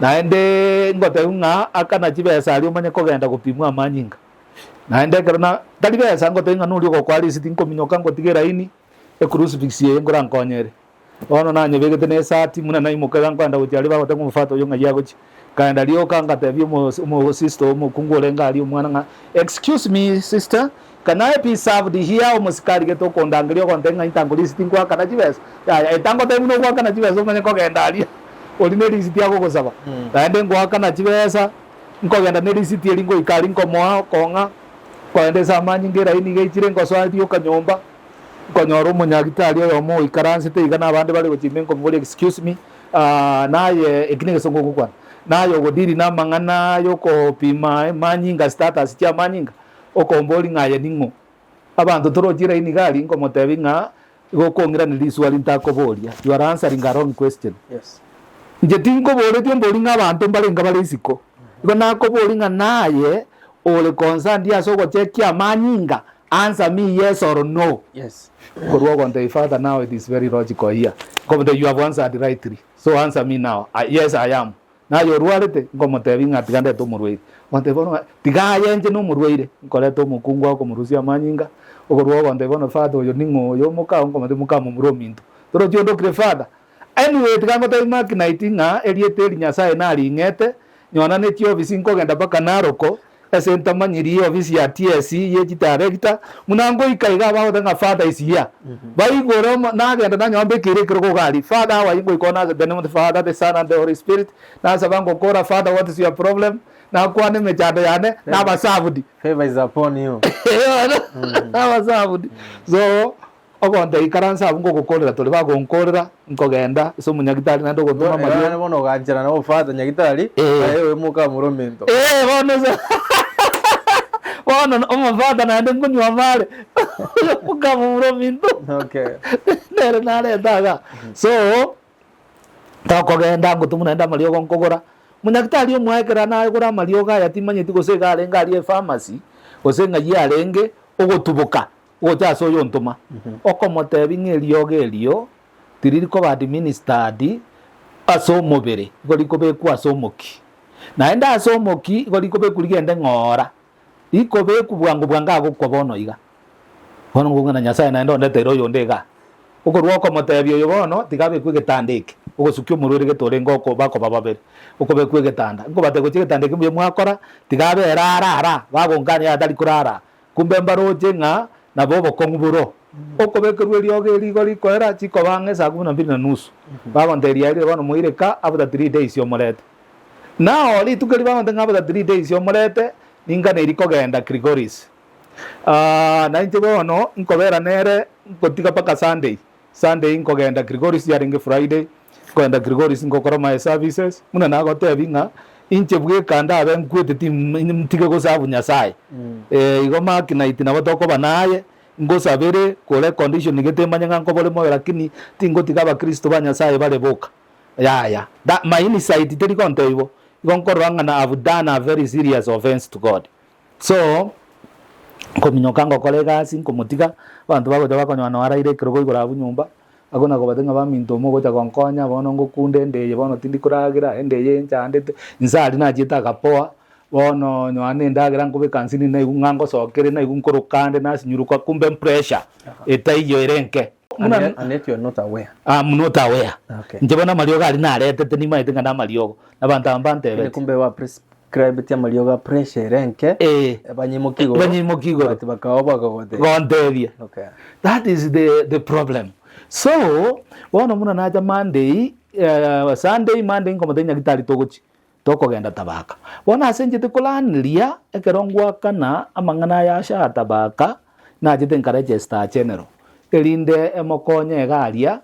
naende ngoteunga akana chibesa ali umanye kogenda kupimwa manyinga naende kerana talibesa ngotenga nuli go kwali sitinko minyoka ngotigera ini e crucifix ye ngora nkonyere ono nanye begete ne sati muna naimukega nkwanda gutyali bagote ngumufato yo ngayago chi kaenda lio kanga tebyo mo sister mo kungolenga ali umwana nga excuse me sister can I be served here musikari geto kondangelio kontenga intanguli sitinko akana chibesa ya etango temuno kwa kana chibesa umanye kogenda ali ordinary siti yako gosaba naende ngwakana chibesa nkogenda ne siti elingo ikali nkomoa konga kwendesa manyingira ini gechire ngoswati okanyomba konyoro munyagitari oyo mo ikaranse te igana abandi bali gochimengo muri excuse me naye ekinege songo gukwana nayo godiri na mangana yo ko pima manyinga status cha manyinga okomboli ngaye ningo abantu torojira ini gali ngo motebinga gokongira ni liswali ntakoboria you are answering a wrong question. Yes. Nje tingo bole tiomboli ngabantu mbalenga bale isiko iko nakoboli nga naye ole concerned ya so gochekia manyinga answer me yes or no. Yes. Korwa konte father now it is very logical here. Komote you have answered rightly. So answer me now. Yes I am. Na yo ruarete komote binga tigande to murweire. Konte bono tigaye nje no murweire. Kole to mukungwa ko murusia manyinga. ogorwo gonde bono father oyo ningo yo muka onko mate muka mumuro minto toro jondo kre father anyway tikango tai mark nightinga eliete nyasaye nari ngete nyona ne tio bisinko genda baka naroko ese ntamanyiri office ya TSC ye director munango ikaiga baho tanga father is here baigoro na genda na nyombe kire kiro gari father wa ingo ikona the name of the father the son and the holy spirit na sabango kora father what is your problem na kwane mechado yane na basavudi favor is upon you na basavudi so ogonde ikaransa bungo gukorera tole bagonkorera nkogenda so munyagitari nando gotuma mario na bono ganjira na father nyagitari ayo muka muromento bono so bono omo father na ndo kunywa male muka muromento okay nere nare daga so takogenda gutumuna nda mario gonkogora munyagitari omwekera na agura mario ga yatimanyiti gosega arenga ari pharmacy gosenga yarenge ogotubuka oja so yo ntuma okomotebi ng'erioge erio tiririko ba administered aso mobere goriko be kwa somoki naenda asomoki goriko be kurigende ng'ora iko be kubwangu bwanga gukobono iga bono ngungana nyasaye naenda ondetero yo ndega okorwo okomotebi oyo bono tigabe kwigitandike ogosukio murure getore ngoko bako bababere okobe kwigitanda ngo bate gukigitandike mwe mwakora tigabe rarara bagongania atari kurara kumbe mbaroje ng'a na bobo konguburo okobekerwe rioge rigo rikoera chiko bange saa 12:30 bagonteria ire bono muireka after 3 days yomorete nao ritukeri bagontenga after 3 days yomorete ninga neriko genda Grigoris na inche bono nkobera nere ngotika paka Sunday nkogenda Grigoris yaringe Friday kwenda Grigoris ngokora my services muna nagotebinga inche bwekanda abe nkwete timtige gosabu nyasaye igo mark night na batoko banaye ngosabere kole condition nigetemanya nganko bole mo lakini tingotiga ba Kristo ba nyasaye bale boka ya that my insight teri konto ibo gonkoranga na have done a very serious offense to God so kominyokango kolega sinkomotiga bantu bago bakonywa na waraire kirogo igora bunyumba agona gobatenga baminto mo gocha konkonya bono ngokunde ndeye bono tindikuragira endeye nchandete nzari najita kapoa bono nywane ndagira ngobe kansini na igungango sokere na igunkorokande na sinyuruka kumbe pressure etaiyo erenke and you are not aware I'm not aware okay njebona malioga ali na retete ni maitenga na maliogo na bantambante bete kumbe wa prescribe tia malioga pressure erenke banyimokigo batibakawa bakagote gondevia okay that is the problem. So bono muna naja Monday Sunday Monday ngomotenya gitari togochi tokogenda tabaka bona asenjete kulaniria ekerongwa kana amangana ya sha tabaka najete nka register general elinde emokonye garia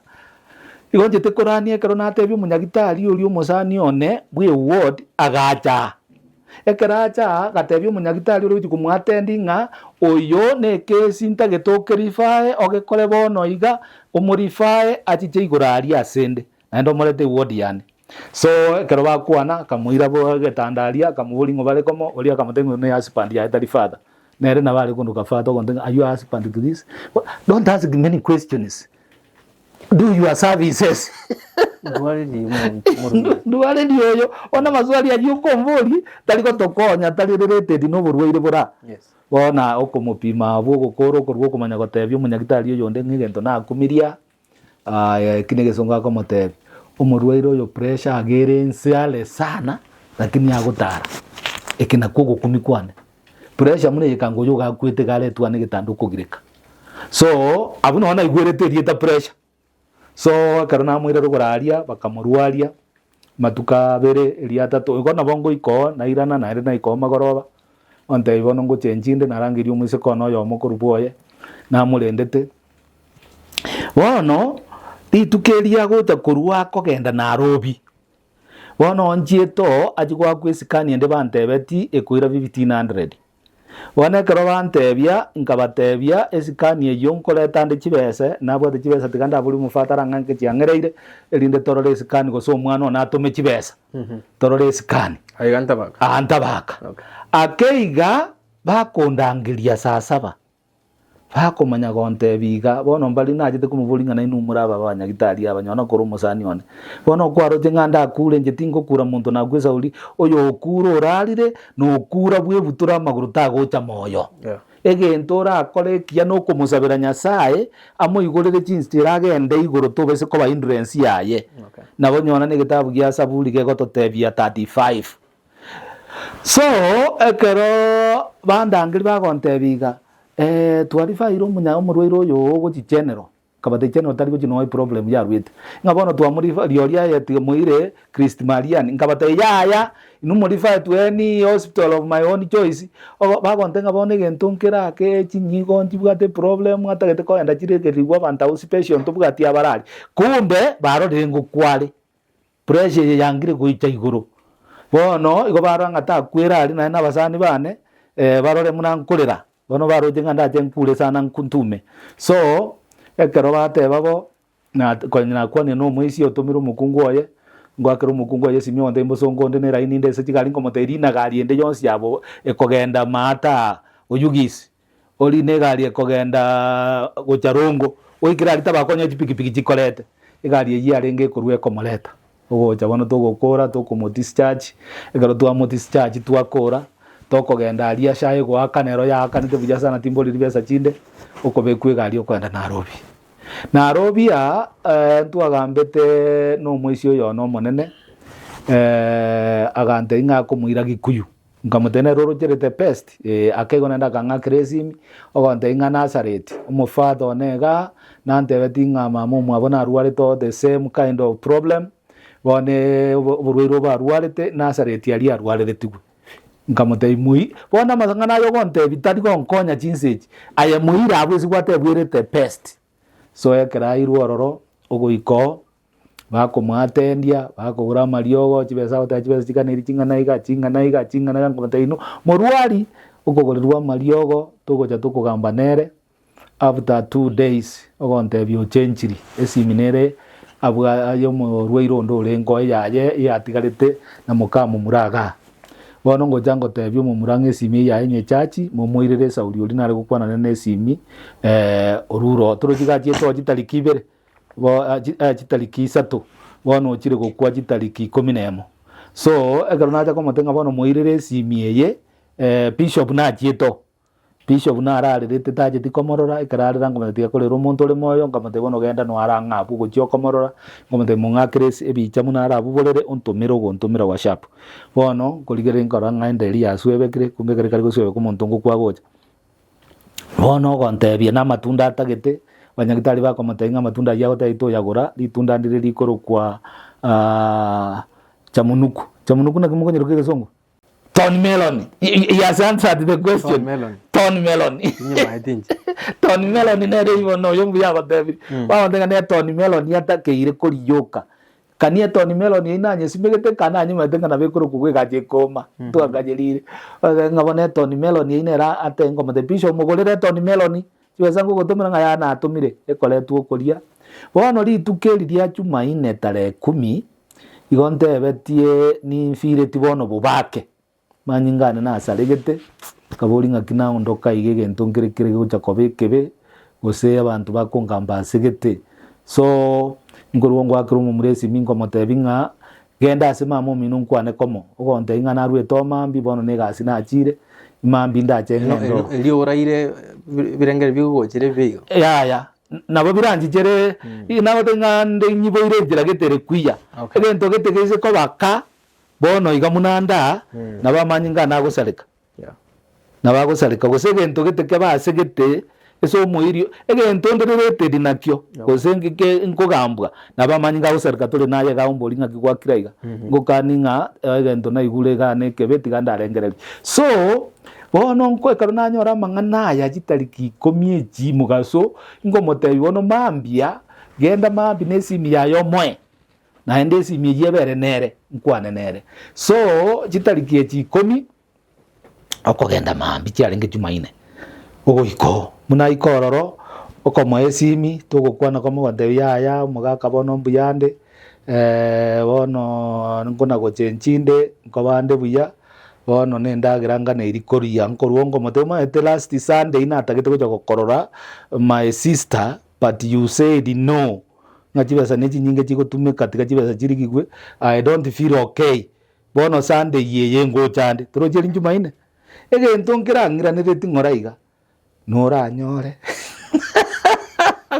igonjete kurania ekero natebi munyagitari uri umosani one bwe ward agacha ekeracha gatebi munyagitari uri kumwatendinga oyo ne case ntagetokerify ogekole bono iga umurify achiche igurari asende ando morete ward yani so ekero bakwana kamuira bo getandaria kamuburingo bare komo oli akamutengo ne husband ya tari father nere na bari kunduka father gontenga are you husband to this don't ask many questions do your services duare ni oyo ona maswali ya yuko mburi taliko tokonya tali related no burwaire bura yes bona okomupima bwo gukoro korwo kumanya gotebyo munyagitari oyo nde ngigento na kumiria kinegesonga komotebi omurwaire oyo pressure agerensiale sana lakini agutara ekina kugo kumikwane pressure mune ikango yoga kwete gale twane gitanduko gireka so abuno ona igwerete rieta pressure so karona mwire ruguraria bakamurwaria matuka bere riata to igona bongo iko na irana na irena iko magoroba onte ibono ngo chenjinde narangiri umwise kono yo mukuruboye na murendete wono titukeria gota kurwa kogenda Nairobi wono njieto ajigwa kwisikani ende bantebeti ekwira 1500 wona kero bantebia nkabatebia esikani eyo nkoleta nde chibese nabwo de chibese tikanda buli mufatara nganke chiangereire elinde torore esikani go so mwana na atome chibese torore esikani ayiganta baka anta baka okay. Akeiga bakondangiria saa 7 bakomanya gontebiga bono mbali najete kumuburinga na inumura aba banyagitari abanyona koro musani one bono kwaro nganda akure nje tingokura muntu nagweza uri oyo okura orarire no okura bwe butura maguru tagocha moyo egento rakore kia no kumusabira Nyasaye amuigurire chinstira agende iguru tubese ko ba influence yaye nabo nyona ne gitabu gya Saburi gego totebia 35 so ekero bandangiri bagontebiga twarifairo munya omurwairo oyo gochi general kabate general tari gochi no problem ya rwite ngabono twamurifa rioria yeti muire Christ Marian ngabate yaya inumurifa tweni hospital of my own choice bagontenga bone gentunkira ke chinyigo ntibwate problem atagete ko enda chireke rigwa banta special ntubwati abarari kumbe baro rengo kwari pressure yangire goicha iguru bono igo baranga takwira ari na basani bane barore munankurira bono baroje nganda tenkure sana nkuntume so ekero bateba bo na konyina kwani no muisi otomiro mukungu oye ngwakero mukungu oye simio nde mbosongo nde nera ininde se kigari ngomoteri na gari ende yonsi yabo ekogenda mata oyugisi oli ne gari ekogenda gocharongo oikira litaba konya pikipiki chikolete igari ye arenge kurwe komoleta ogocha bono togokora tokomotischarge ekero twamotischarge twakora tokogenda aria shaye gwakanero yakanite buja sana timboli libesa chinde okobekwe gari okwenda Nairobi twagambete no mwisi oyo no monene agante inga kumuira Gikuyu nkamutene roro cherete pest akego nenda kanga kresimi ogante inga Nazareth umufado onega nante betinga mama mwabona arware to the same kind of problem bone burwiro barwarete Nazareth yali arwarete tigwe nkamutei mui bona masangana yo gonte bitari gonkonya chinseji aya muira abwezi gwate bwirete pest so ekera irwororo ogoiko bakomwatendia bakogura mariogo chibesa otachibesa chikaniri chingana nkamutei morwari okogorerwa mariogo togocha tokogamba nere after 2 days ogonte bio chenchiri esiminere abwa ayo morwairo ndo rengo yaye yatigarete na mukamu muraga bono ngoja ngotebyo mumurange simi ya enye chachi mumuirire Sauli olinare gukwana nene simi oruro turugigatie to gitariki 2 bo gitariki 3 bono chire gukwa gitariki 11 so egaronaja komotenga bono muirire simi eye bishop na chieto bishop na ararete taje tikomorora ikararira ngometia kolero muntu ri moyo ngamate bono genda no aranga abu gochio komorora ngomate mungakres ebicha munara abu bolere ontomero gontomera washapu bono koligere ngora ngaenderi aswebekire kumbekere kari goswebe kumuntu ngukwa gocha bono gontebia na matunda atagete banyagitari bakomate inga matunda yago taito yagora litunda ndire likoro kwa chamunuku na kimukonyero kesongo Ton melon. He has answered the question. Ton melon. Ton melon nere hivyo no yombu yaba David. Wao ndenga ne ton melon yata keire koliyoka. Kania ton melon inanye simegete kana nyuma tenga na bekuru kugwegaje koma. Tu agajelire. Ngabone ton melon inera atengo mate bisho mugolere ton melon. Chiwezangu gotomera ngaya na atumire ekole tu okoria. Bono ri tukeri dia chuma ine tare 10 igonte betie ni fire tibono bubake. Manyingana na saregete kabori ngakina ondoka igege ntongerekere gocha kobekebe gose abantu bakongamba segete so ngorwongo akrumu muresi minko motebinga genda asema mo minun kwane komo ogonte inga na rweto mambi bono negasi na achire mambi ndachenga ndo elio oraire birengere bigogochere bigo ya nabo biranjijere nabo tenga ndenyiboire jira getere kuya egento getegeze ko baka bono igamunanda nabamanyinga nagosaleka nabagosaleka gosegento geteke basegete eso muirio egento nderete dinakyo gosengike nkogambwa nabamanyinga gosaleka tole naye gaomboli ngakigwa kiraiga ngokaninga egento na igule gane kebeti gandarengereri so bono nkwekaro nanyora mangana ya gitariki 10 mugaso ngomotebi bono mambia genda mambi nesimi yayo mwe na endesi miyebere nere nkwane nere so gitariki 10 okogenda mambi cyarenge jumaine ogoiko muna ikororo okomo esimi togokwana komo bande yaya mugaka bono mbuyande bono ngona gochenchinde nkobande buya bono nendagira ngana irikoria nkorwongo motema ete last Sunday natagete gocha gokorora my sister but you said no ngachibesa nechi nyinge chigotumika tiga chibesa chirigigwe I don't feel okay bono Sunday yeye ngochande turojeri njumaine egento nkirangira nereti ngoraiga noranyore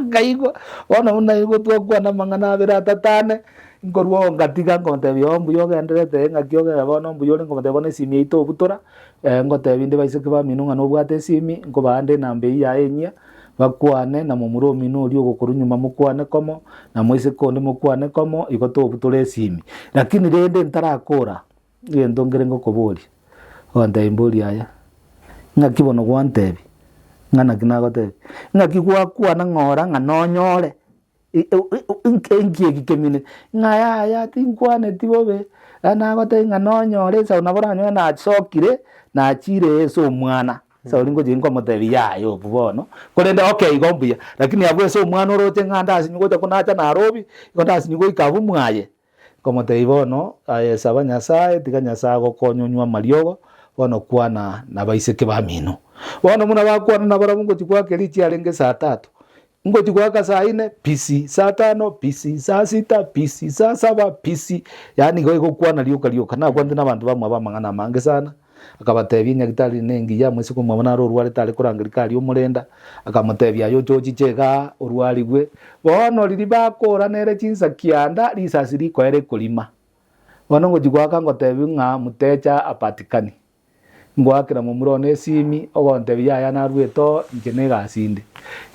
ngaigwa bono unaigo twakwa na mangana abera tatane ngorwo ngatiga ngonte byombu yogenderete ngakioge bono mbu yole ngote bone simi ito butora ngote binde baise kiba minunga no bwate simi ngobande nambe ya enya bakwane na mumuro mino uri ogokurunyuma mukwane komo na moise konde mukwane komo igoto butore simi lakini rende ntarakora ngendo ngere ngokobori onde imbori aya ngakibono gwantebi ngana kinagote ngakigwa kwa na ngora nganonyore enkie gikemine ngaya ya tinkwane tibobe ana gote nganonyore sa unaboranyo na achokire na achire eso mwana sa ulingo jinko motebi yayo bubono kolenda okay igombuya lakini abwe so mwana orote nganda asinyugo kunacha na robi ikonda asinyugo ikabu mwaye komote ibono ayesaba nyasaye tiganya sago konyonywa mariogo bono kwana na baiseke bamino bono muna bakwana na baramungo chikwa kerichi alenge saa 3 ngo chikwa saa 4 PC saa 5 PC saa 6 PC saa 7 PC yani go kwana lio kana kwande na bantu bamwe bamangana mange sana akabatebi nyagitari nengi ya mwese kumabona ro rwale tale kurangirikari umurenda akamatebya yo joji chega urwaligwe bono lili bakora nere chinsa kianda risasiri kwere kulima bono ngo chikwa ngotebi nga mutecha apatikani ngwakira mumurone simi ogontebi ya na rweto njene gasinde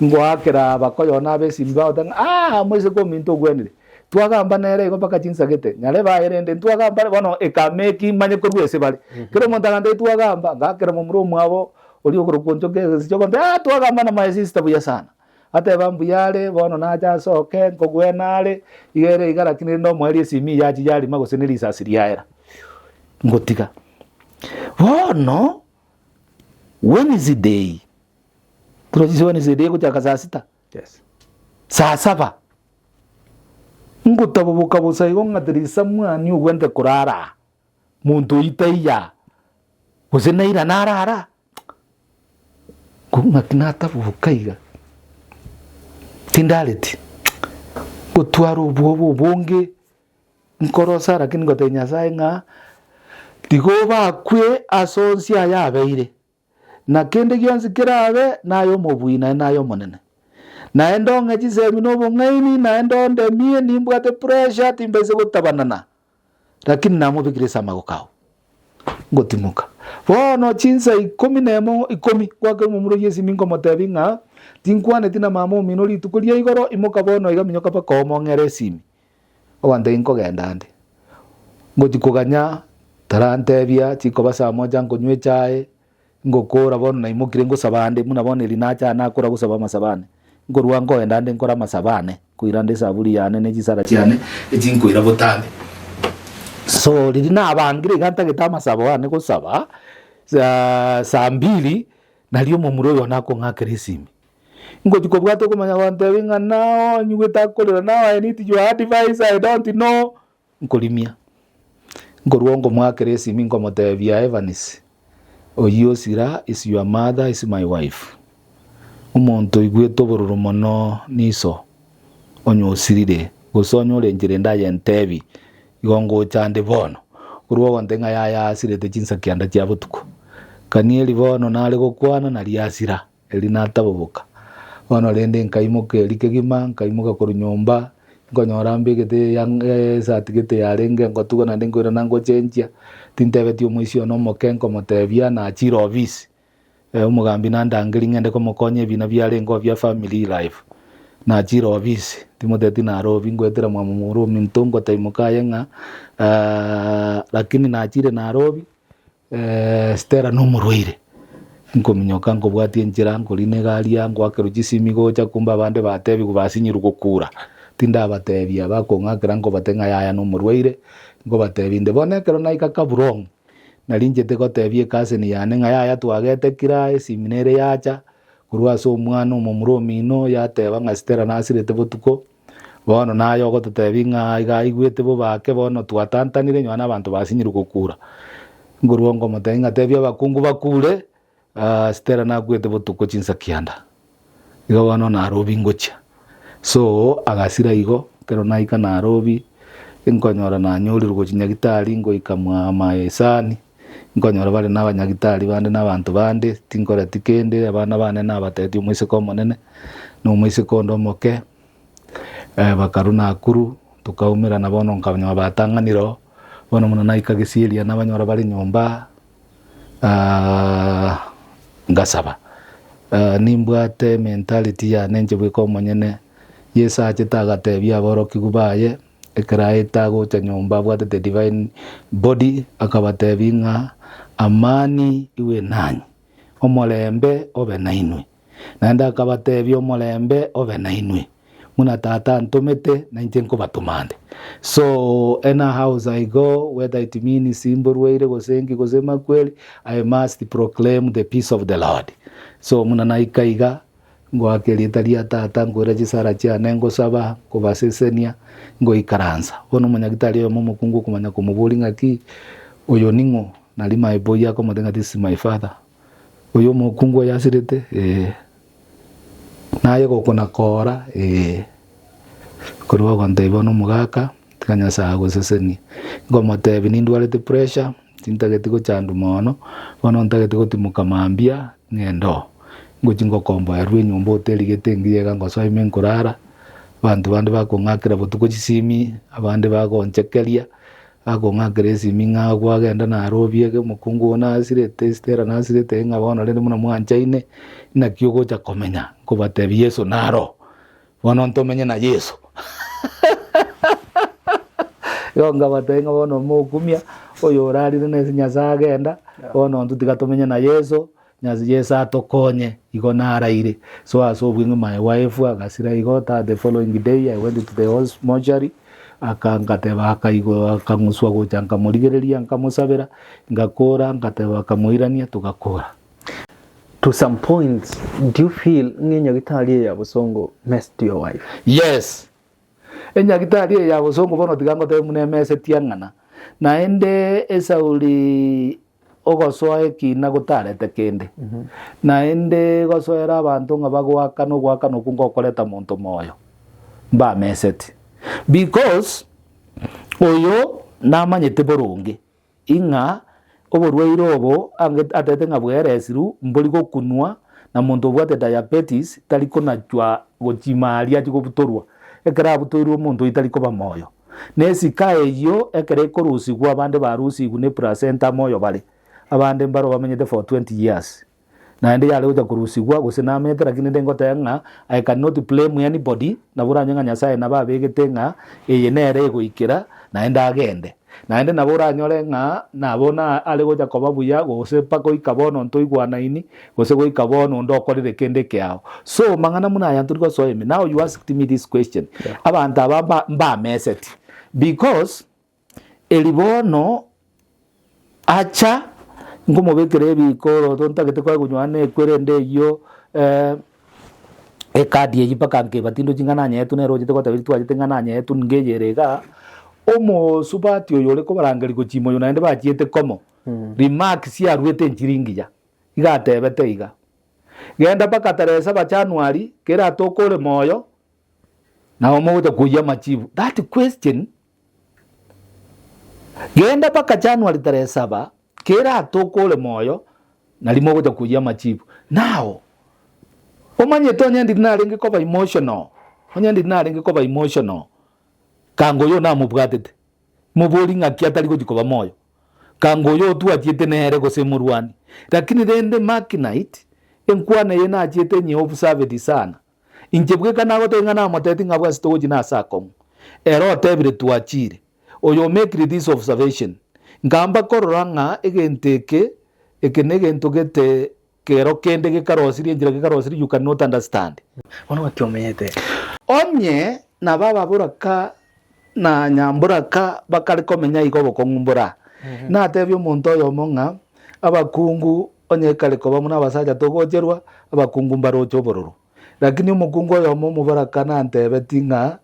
ngwakira bakoyo na besimi baotanga mwese ko minto gwenire twagamba nere igo paka chinsagete nyale baerende twagamba bono ekameki manye korwese bali kero montagande twagamba ngakira mumuro mwabo oli okurukonjo ke sijogo twagamba na my sister buya sana ate bambu yale bono naja soke ngogwenale igere igara kinendo mweli simi yaji yali magoseneri sasiri yaera ngotika bono Wednesday turojisi Wednesday kuchaka saa 6 yes saa 7 ngutabubuka busaigo ngatirisa mwani ugwente kurara muntu itaiya gusenaira narara kungakinata bukaiga tindaleti gutwara ubwo bunge nkorosa lakini ngotenya sainga tigoba kwe asonsia yabeire na kende gyonzi kirabe nayo mobwina nayo monene naendo ngejisemi no bongaini naendo ndemie nimbwate pressure timbeze gutabanana lakini namubigire samago kao ngotimuka bono chinsa 10 nemo 10 kwake mumuro yesi mingo motebinga tinkwane tina mamo minori tukulia igoro imoka bono igaminyoka pa komo ngere simi obande inko gendande ngotikuganya tarantebia chiko basa moja ngonywe chae ngokora bono na imukire ngosabande muna bono linacha nakora gusaba masabane ngorwango endande nkora masabane kuirande saburi yane nejisara cyane ejinkoira botambe so lirina abangire ganta getama sabane gusaba saa 2 nalio mumuro yona ko ngakeresimi ngotiko bwato kumanya wante winga nao nyugeta kolera nao I need your advice I don't know nkolimia ngorwongo mwakeresimi ngomotebia Evans oyosira is your mother is my wife umuntu igweto bororo mono niso onyosirire gusonyo renjire ndaye ntebi igongo chande bono kurwo ndenga ya asirete chinsa kianda kya butuko kanieli bono nale gokwana na liasira elina taboboka bono rende nkaimuke likegima nkaimuka kurunyomba ngonyora mbigete yang satigete yarenge ngotugo na ndengwira nango chenjia tintebeti omwisio no mokenko motebia na chiro office umugambi nandangiri ngende ko mokonye bina byarengo bya family life na chiro office timoteti na robi ngwetera mwamumuru mintongo taimukaye nga lakini na chire na robi stera no murwire nkominyoka ngobwati njira ngoline galia ngwake rujisimi gocha kumba bande batebi kubasinyiru gukura tinda batebia bakongakira ngo batenga yaya no murwire ngo batebi ndebone kero naika kaburong nalinjete gotebie kaseni yane nga yaya twagete kira seminere yacha kurwa so mwana mumuro mino yateba nga stera nasirete botuko bono nayo gotetebi nga iga igwete bo bake bono twatantanire nywana abantu basinyiru gukura nguruongo matenga tebia bakungu bakure stera na kwete botuko chinsa kianda igo wano na robi ngocha so agasira igo kero naika na robi inkonyora na nyori rugochinyagitari ngo ikamwa maesani inkonyora bale n'abanyagitari bande n'abantu bande tinkora tikende abana bane n'abateti umwise ko monene no umwise ko ndomoke bakaruna akuru tukaumira na bono nkabanya batanganiro bono muno naika gisilia n'abanyora bali nyomba ngasaba nimbwate mentality ya nenje bwiko monyene yesa achitagatebia boroki gubaye ekaraita gocha nyomba bwate the divine body akabatebinga amani iwe nanyi omolembe obe nainwe naenda akabatebia omolembe obe nainwe muna tata ntomete na njenko batumande so in a house I go whether it means simburweire gosengi gosema kweli I must proclaim the peace of the Lord so muna naikaiga ngo akelitalia tata ngora gisara cha nengo saba kubasesenia ngo ikaranza bono munyagitali yo mukungu kumanya kumubulinga ki oyo ningo nalima eboya ko madenga this my father oyo mukungu yasirete naye gukuna kora kuruwa kwante bono mugaka kanya sa gusesenia ngo matebi nindwalete pressure tintagete ko chandu mono bono ntagete ko timuka mambia ngendo ngochingo kombo yarwe nyombo hoteli getengiye kango soime nkurara bantu bande bakongakira botuko chisimi abande bagonchekeria agongakira simi ngagwa genda na robie ke mukungu ona asirete stera na asirete ngabona rende muna mwanchaine na kyogo cha komenya ko batebi Yesu naro bono ntomenye na Yesu yo ngabatenga bono mukumia oyo orari nese nyasaga genda bono ntutigatomenya na Yesu nyazi Yesa tokonye igo naraire so bwinga my wife agasira igo the following day I went to the mortuary akangate igo akanguswa gochanga murigereria nkamusabera ngakora ngateba kamuirania tugakora. To some points, do you feel nyagitari ya Bosongo messed your wife? Yes. Nyagitari ya Bosongo bono tigango te mune mese tiangana naende esauli ogosoe kina gutarete kende naende gosoera abantu ngabagwaka no kungokoreta muntu moyo mba meseti because oyo namanyete borungi inga oborwairo obo atete ngabweresiru mbori gokunwa na muntu bwate diabetes taliko nachwa gochimaria tigobutorwa ekera butorwa muntu italiko ba moyo nesika eyo ekere korusigwa abande barusigwa ne placenta moyo bale abande mbaro bamenyete for 20 years na ende yale uja kurusigwa gusena mete lakini ndengo tenga I cannot blame anybody na buranya nyasaye na babegete nga eyenere goikira na enda agende na ende na buranyore nga na bona ale goja kobabuya gose pako ikabono ntoigwana ini gose go ikabono ndokorire kende kyao so mangana muna yantu go so eme now you asked me this question abantu aba mba meseti because elibono acha ngomo bekere bikoro tontagete kwa gunywane kwerende yo ekadi yipaka nke batindo chingana nyetu nero jite kwa tabiri twajite ngana nyetu ngejerega omo subati oyole ko barangari ko chimo yona ende bachiete komo remarks ya rwete nchiringiya igatebete iga genda paka taresa ba January kera tokole moyo na omo gote kuya machibu that question genda paka January taresa ba kera tokole moyo nalimo gote kuya machibu now omanye tonya ndinarenge ko ba emotional onye ndinarenge ko ba emotional kango yo na mubwatete mubori ngaki atari gutikoba moyo kango yo tu atiete nere gose murwani lakini rende makinite enkwana yena atiete nyi observed sana injebwe kana gote ngana moteti ngabwa stoji na sakom ero tebire tuachire oyo make this observation ngamba kororanga egenteke ekenege ntogete kero kende gekarosiri njira gekarosiri you cannot understand ono wakiomete onye na baba buraka na nyamburaka bakari komenya igobo kongumbura na tebyo muntu yo monga abakungu onye kale ko bamuna abasaja togojerwa abakungu mbaro chobororo lakini umukungu yo mu baraka na ntebe tinga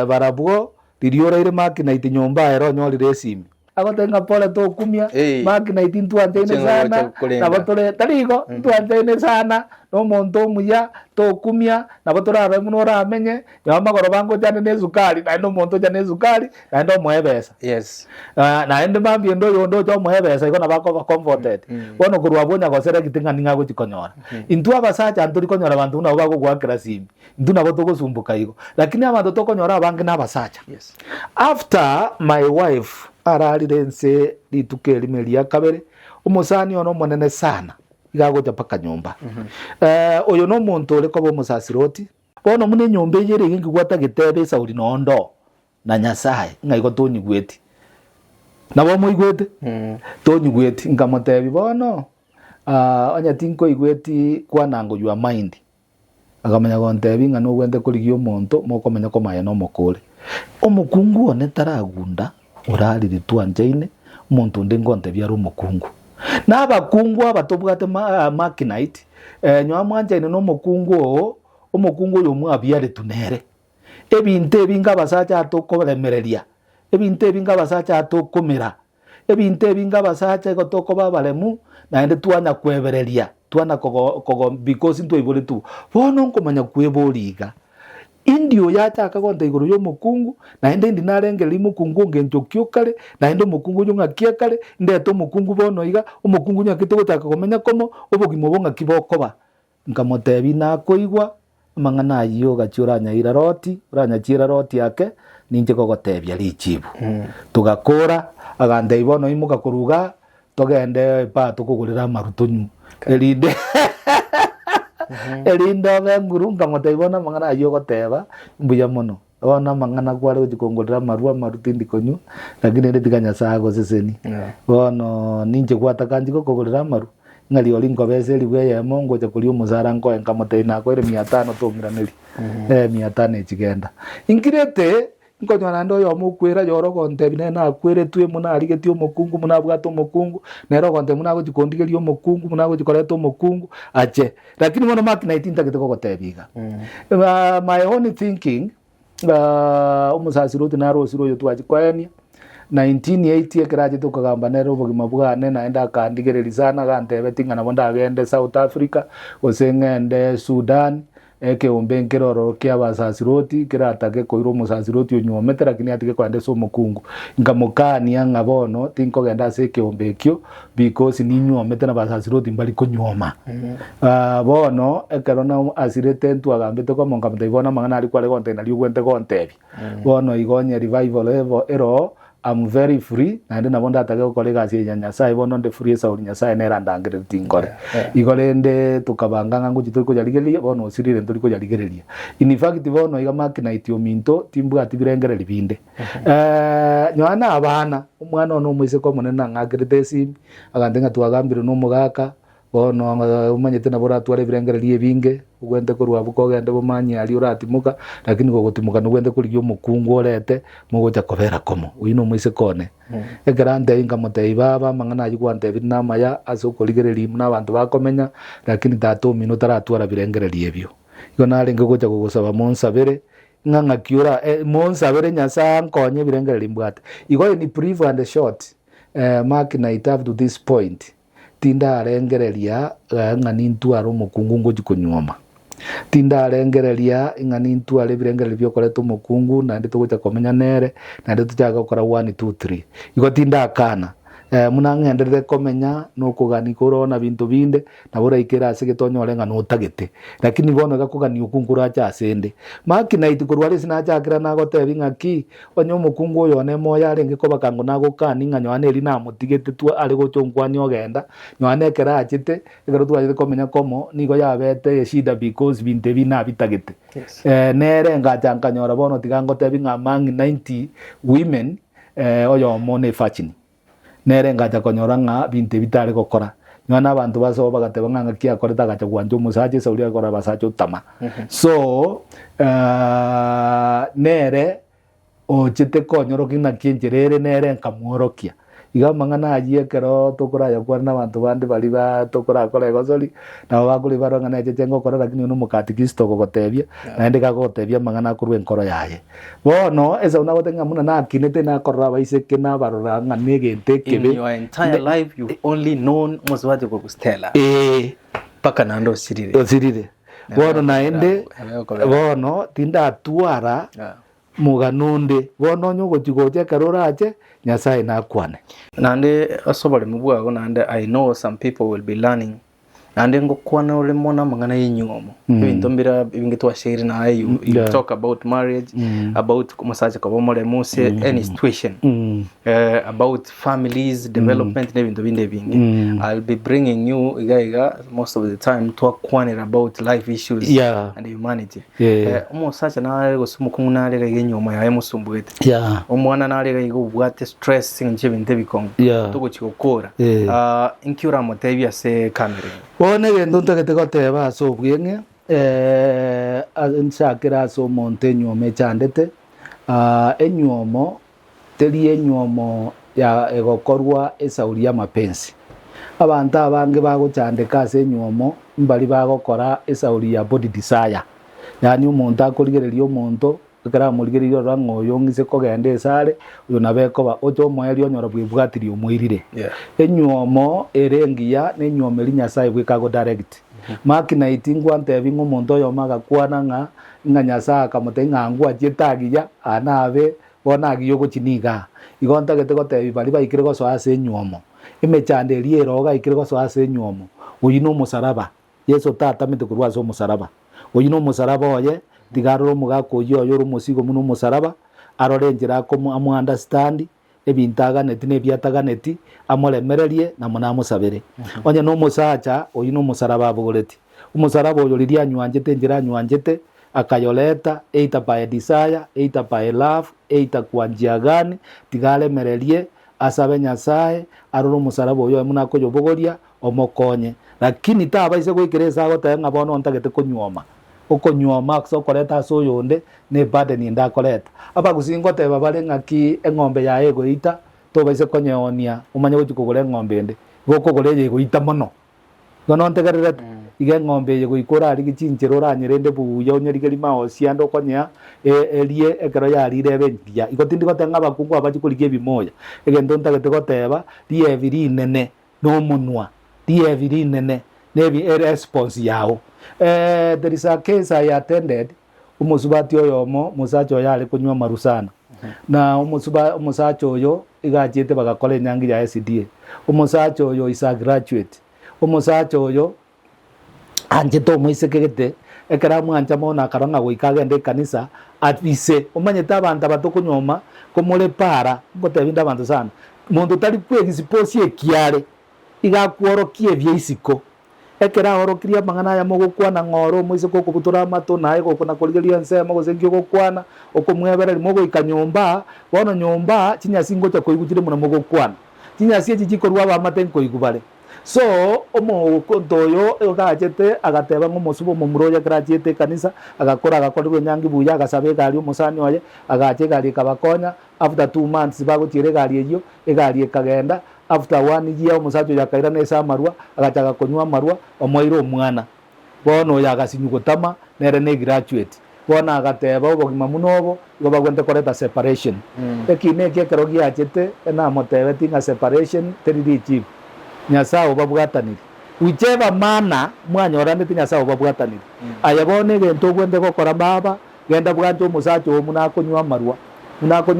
barabwo liriora ire makina itinyomba ero nyori resimi agotenga pole to kumia maki na itintu anteine sana na botore tarigo ntu anteine sana no monto muya to kumia na botora abe muno ramenye ya magoro bango jane ne zukari na ndo monto jane zukari na ndo moebesa yes na ende mambi ndo yondo jo moebesa iko na bako comforted bono kurwa bonya gosera gitinga ninga go chikonyora intu abasacha anturi konyora bantu na bago gwa krasimi intu na boto gusumbuka iko lakini abantu to konyora bangi na basacha yes after my wife ararirense litukeli melia kabere umusani ono monene sana igagoja paka nyumba oyo no muntu uri ko bomusasiroti bono mune nyumba yere ngi gwata gitebe sauri nondo na nyasaye ngaigo tonyigweti nabo muigwete tonyigweti ngamotebi bono onya tinko igweti kwanango your mind akamenya gontebi ngano gwende kurigio muntu mokomenya komaya no mukuri omukungu one taragunda urarire twanjaine muntu ndingonte byaro mukungu na abakungu abatobwate makinite nywa mwanjaine no mukungu omukungu yo mwabyare tunere ebinte binga basacha atokoremereria ebinte binga basacha atokomera ebinte binga basacha gotoko babalemu na ende twana kwebereria twana kogo because into ibole tu bono nkomanya kweboliga indio yachaka gonta iguru yo mukungu na ende ndinarengeri mukungu ngenjokyo kale na ende mukungu yo ngakia kale ndeto mukungu bono iga umukungu nyakite gutaka komenya komo obogimo bonga kibokoba nkamotebi na koigwa mangana yo gachuranya ira roti uranya chira roti yake ninje kogotebya lichibu tugakora aganda ibono imuka kuruga togende pa tukugurira marutonyu elinde elindo benguru nkamoteibona mangana yo goteba mbuya mono ona mangana kware ukongorera marua marutindi konyu lakini nditiganya sago seseni bono ninje gwatakanji kogorera maru ngali olingo beseli bweye mongo je kuli umuzara ngo enkamoteina ko 500 tongiraneri 500 ekigenda inkirete nkonywana ndo yo mukwira yoro konte bine na kwire tue muna arigetio mukungu muna bwato mukungu nero konte muna go chikondigerio mukungu muna go chikoreto mukungu ache lakini mono makina itinta kitoko gotebiga my own thinking umusasiroti na rosiro yo twachikwania 1980 ekiraje tukagamba nero bogima bwane naenda kandigereri sana gantebe tinga nabo ndagende South Africa osengende Sudan eke ombe nkiroro kia basasiroti kiratake koiro musasiroti onyomete lakini atike kwande so mukungu ngamukania ngabono tinko genda seke ombe kyo because ni nyomete na basasiroti mbali konyoma bono ekerona asirete ntu agambete ko monga mtaibona mangana ali kwale konte na liugwente kontebi bono igonye revival level ero I'm very free na ndina bonda atake kolega ase nyasaye bono nde free sa uri nyasaye nera ndangire tingore igole nde tukabanga nguchi turi kujaligeria bono osirire turi kujaligeria in fact bono iga makina itio minto timbu atibirengere libinde nywana abana umwana ono mwise ko munena ngagirite sim agandenga twagambire no mugaka bono umanyete na bora tware birengere binge ugwende kurwa buko gende bumanyi ali uratimuka lakini gogutimuka nugwende kurigyo mukungu orete mugoja kobera komo uino mwise kone egrande inga motei baba mangana yigwante bina maya azokoligereri muna abantu bakomenya lakini tato minuta ratwara birengere ebyo igona renge goja gogosaba monsabere nganga kiura monsabere nyasa nkonye birengere mbwate igo ni brief and short mark night up to this point tinda arengereria ngani ntwaro mukungu ngoji kunyoma tinda arengereria ngani ntware birengere byokoreto mukungu na ndito gocha komenya nere na ndito chaga gukora 1 2 3 igo tinda akana munangenderere komenya no kugani korona bintu binde na bora ikera asigetonyore ngano utagete lakini bono gakugani ukungura cha sende makina itikurware sinachakira nago tebi ngaki onyo mukungu yone moya renge ko bakango nago kani nganywane eri na mutigete tu ari gochongwani ogenda nywane kera achite igaro twaje komenya komo nigo yabete shida because binte bina bitagete nere ngachanganyora bono tigango tebi ngamang 90 women oyo mone fachini nere ngacha konyoranga binte bitare gokora nyana abantu baso bagateba nganga kia koreta gacha gwanjo musaje sauri akora basacho tama so nere o chete konyoro kina kinjerere nere nkamworokia iga mang'ana agie kero tokoraya kwana bantu bandi bari ba tokorakora egosori nabo bakori barong'ana echeche ngokora lakini uno mukatikristo gogotebia naende gagotebia mang'ana akorwa enkoro yaye bono esa unagotenga muna nakinete nakorora baiseke nabarora ng'ana egente ekebe in your entire life you've only known Musubati Gogustela paka nando osirire bono naende bono tindatwara muganunde bono nyogochigoche karorache Nyasaye nakwane nande asobole mubwago nande I know some people will be learning nande ngokwana ole mona mangana yinyuomo ibintu mbira ibingi twashiri na you talk about marriage about kumasaje kabomole muse any situation about families development n'ibintu binde bingi I'll be bringing you iga most of the time to akwanira about life issues and humanity umusaje na gusumukungu na rega yinyuomo yaye musumbuete umwana na rega igubwate stress nje binde bikongo tugochikokora inkyura motebia se camera Bone gendo ntagete goteba so bwenge nshakira so monte nyome chandete enyuomo teri enyuomo ya egokorwa esauria mapenzi abantu abange bagochandeka ase enyuomo mbali bagokora esauria body desire yani umuntu akorigereria omonto ekara murigereria rang'oyo ngise kogenda esare uyo nabekoba ocho moeri onyora bwibwatiri omoirire enyuomo erengia nenyuomo eri Nyasaye bwikago direct makina itingwa ntebi ng'omonto oyo magakwana ng'a Nyasaye akamote ng'angwa chietagiya anabe bona agiyo gochiniga igonta gete gotebi bari baikire gosoa ase enyuomo emechande eri eroga ikire gosoa ase enyuomo oyi no omusaraba Yesu tatamete korwa ase omusaraba oyi no omusaraba oye tigaroro mugako yoyo rumosigo muno musaraba arorengera ko amu understand ebintaganeti nebyataganeti amoremererie na munamusabere onye no musacha oyi no musaraba abugoreti umusaraba oyo liria nywangete njira nywangete akayoleta eita by desire eita by love eita kwanjia gani tigalemererie asabe Nyasaye aroro musaraba oyo munakoyobogoria omokonye lakini tabaise gwikiresa gotenga bono ntagete kunyoma okonyoma sokoreta so yonde ne burden indakoreta aba gusingo teba bare ngaki eng'ombe ya ego ita to baise konyeonia umanye gochikogore eng'ombe nde gokogore yego ita mono gono ntegerere ige ng'ombe yego ikora ari gichinchero ranyerende buya onyerigeri maosia ndo konya erie ekero yari rebendia igotindi gotenga abakungu abachikurigie bimoya egento ntagete goteba die ebiri nene no munwa die ebiri nene nebi response yao there is a case I attended umusubati oyomo musacho yale kunywa marusana na umusacho oyo igachete bagakora enyangi ya SDA umusacho oyo is a graduate umusacho oyo anje to mwisekegete ekara mwanja mona karanga goikagende kanisa atise umanyeta abantu abatokunyoma komole para ngotebinda abantu sana muntu tari kwegisiposi ekiare igakworokie byeisiko ekera horokiria mang'ana ya mogokwana ng'oro moise kokubutura mato naye kokona korigeria nsema gosengio gokwana okomwebera limogo ikanyomba bono nyomba chinyasingo cha koigutire muna mogokwana chinyasi chichikorwa ba matenko igubare so omo kontoyo ogachete agateba ng'omosubo momuroya graduate kanisa agakorwa nyangi buya agasabe gari omusani oye agache gari kabakonya after 2 months bagotire gari eyo egari ekagenda after 1 year omusacho yakaira nesa amarwa agachaga konywa amarwa omoiro omwana bono yagasinyugotama nere ne graduate bona agateba obogima munobo igo bagwente koreta separation ekine kekero giachete ena motebe tinga separation teriri chief Nyasaye babwatanire whichever mana mwanyora ndi Nyasaye babwatanire ayabone gento gwende gokora baba genda bwanto omusacho omunakonywa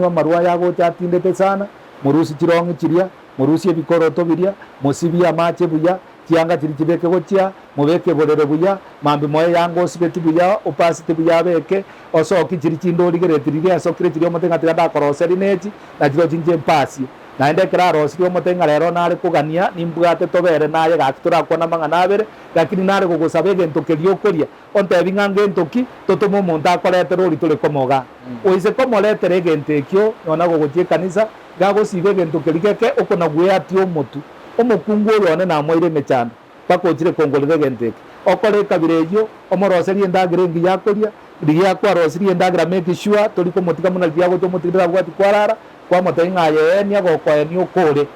amarwa yago chatindete sana murusi chirongi chiria murusi ebikoroto biria musibia mache buya kianga kiri kibeke gochia mubeke borere buya mambi moye yango sibeti buya opasite buya beke osoki kiri kindori geretirire asokire kiri omotenga tigada koroseri nechi na kiro chinje pasi naende kiraro siri omotenga rero nare kugania nimbwate tobere naye gakitura kwana mang'ana abere lakini nare gogosabe gento kerio koria ontebi ng'ange entoki totomo omonto akorete rori tore komoga oise komoretere gento ekio nona gogochie kanisa gagosibe gento kerigeke okona gwati omotu omokungu oyone namoire mechando bakochire kongorere gento okore kabire eyo omoroseri endagere ngi yakoria rigia kwarosiri endagera make sure tori komotika muna riago tomotikira bwati kwarara kwa motenga ye ni agokoeni okore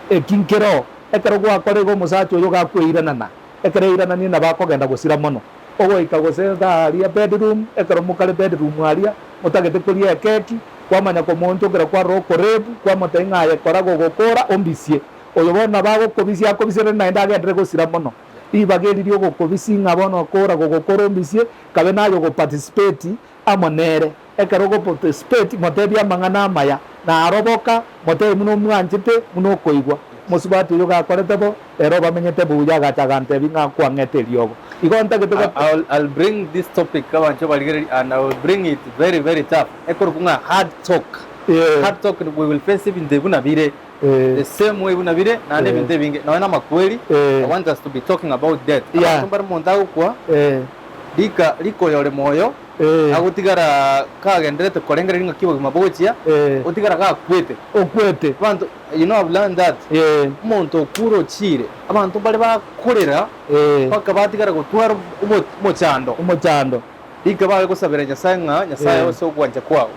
ekinkero ekero gwakorego musacho yo gakwiranana ekero iranani na bakogenda gusira mono ogoika gusenda aria bedroom ekero mukale bedroom aria mutagete kuria keki kwamanya ko muntu gera kwa roko rebu kwa mutenga ya korago gokora ombisie oyo bona bago kobisia akobisere na ndagendere gusira mono ibageririo gokobisi ngabono kora gokora ombisie kabe nayo go participate amonere ekero go participate motebia mangana maya na aroboka mote muno mwanjite muno koigwa musubati yo gakorete bo ero bamenyete buja gachagante binga kwangete riogo igonta gete I'll bring this topic kama nchoba ligeri and I will bring it very very tough ekoro kunga hard talk we will face even the bunabire the same way bunabire na nde binge naona makweli I want us to be talking about that tumbar mondago kwa dika liko yole moyo agutigara kagenderete korengera ringa kibo mabochia utigara ka kwete bantu you know I've learned that umuntu kuro chire abantu bali bakorera paka batigara gutwara umuchando dika bali gusabira nyasaye wose ogwanja kwao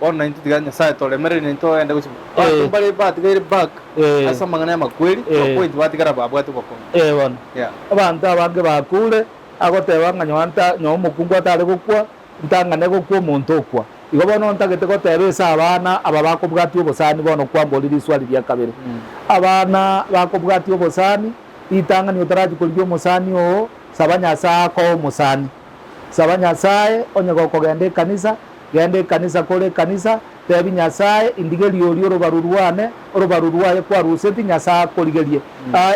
bona intutigara nyasaye tolemere ninto enda guchi abantu bali batigara back asa mangana makweli point batigara babwatu bakon bona abantu abange bakule agoteba nganyanta nyomukungu atari gukwa ntangane gukwa muntu okwa igo bono ntagete gotebesa abana aba bakobwati obosani bono kwambolira iswali lya kabere abana bakobwati obosani itangani utaraji kulibyo musani o sabanya sako musani sabanya sae onyego kogende kanisa gende kanisa kole kanisa tebi nyasaye indigeli yori robaruruane kwa ruseti nyasaye koligelie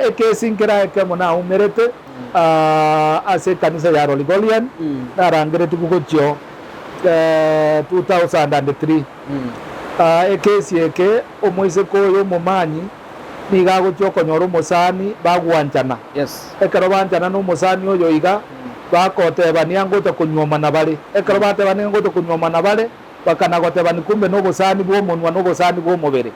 ekesinkira ekemona umerete ase kanisa ya Roligolian narangere tukugocho 2003 ekesi eke omoise koyo mumanyi niga gochoko nyoro musani bagwanjana ekero banjana no musani oyo iga bakotebania ngote kunywoma na bale ekero batebania ngote kunywoma na bale bakanagotebani kumbe no busani bwo munwa no busani bwo mubere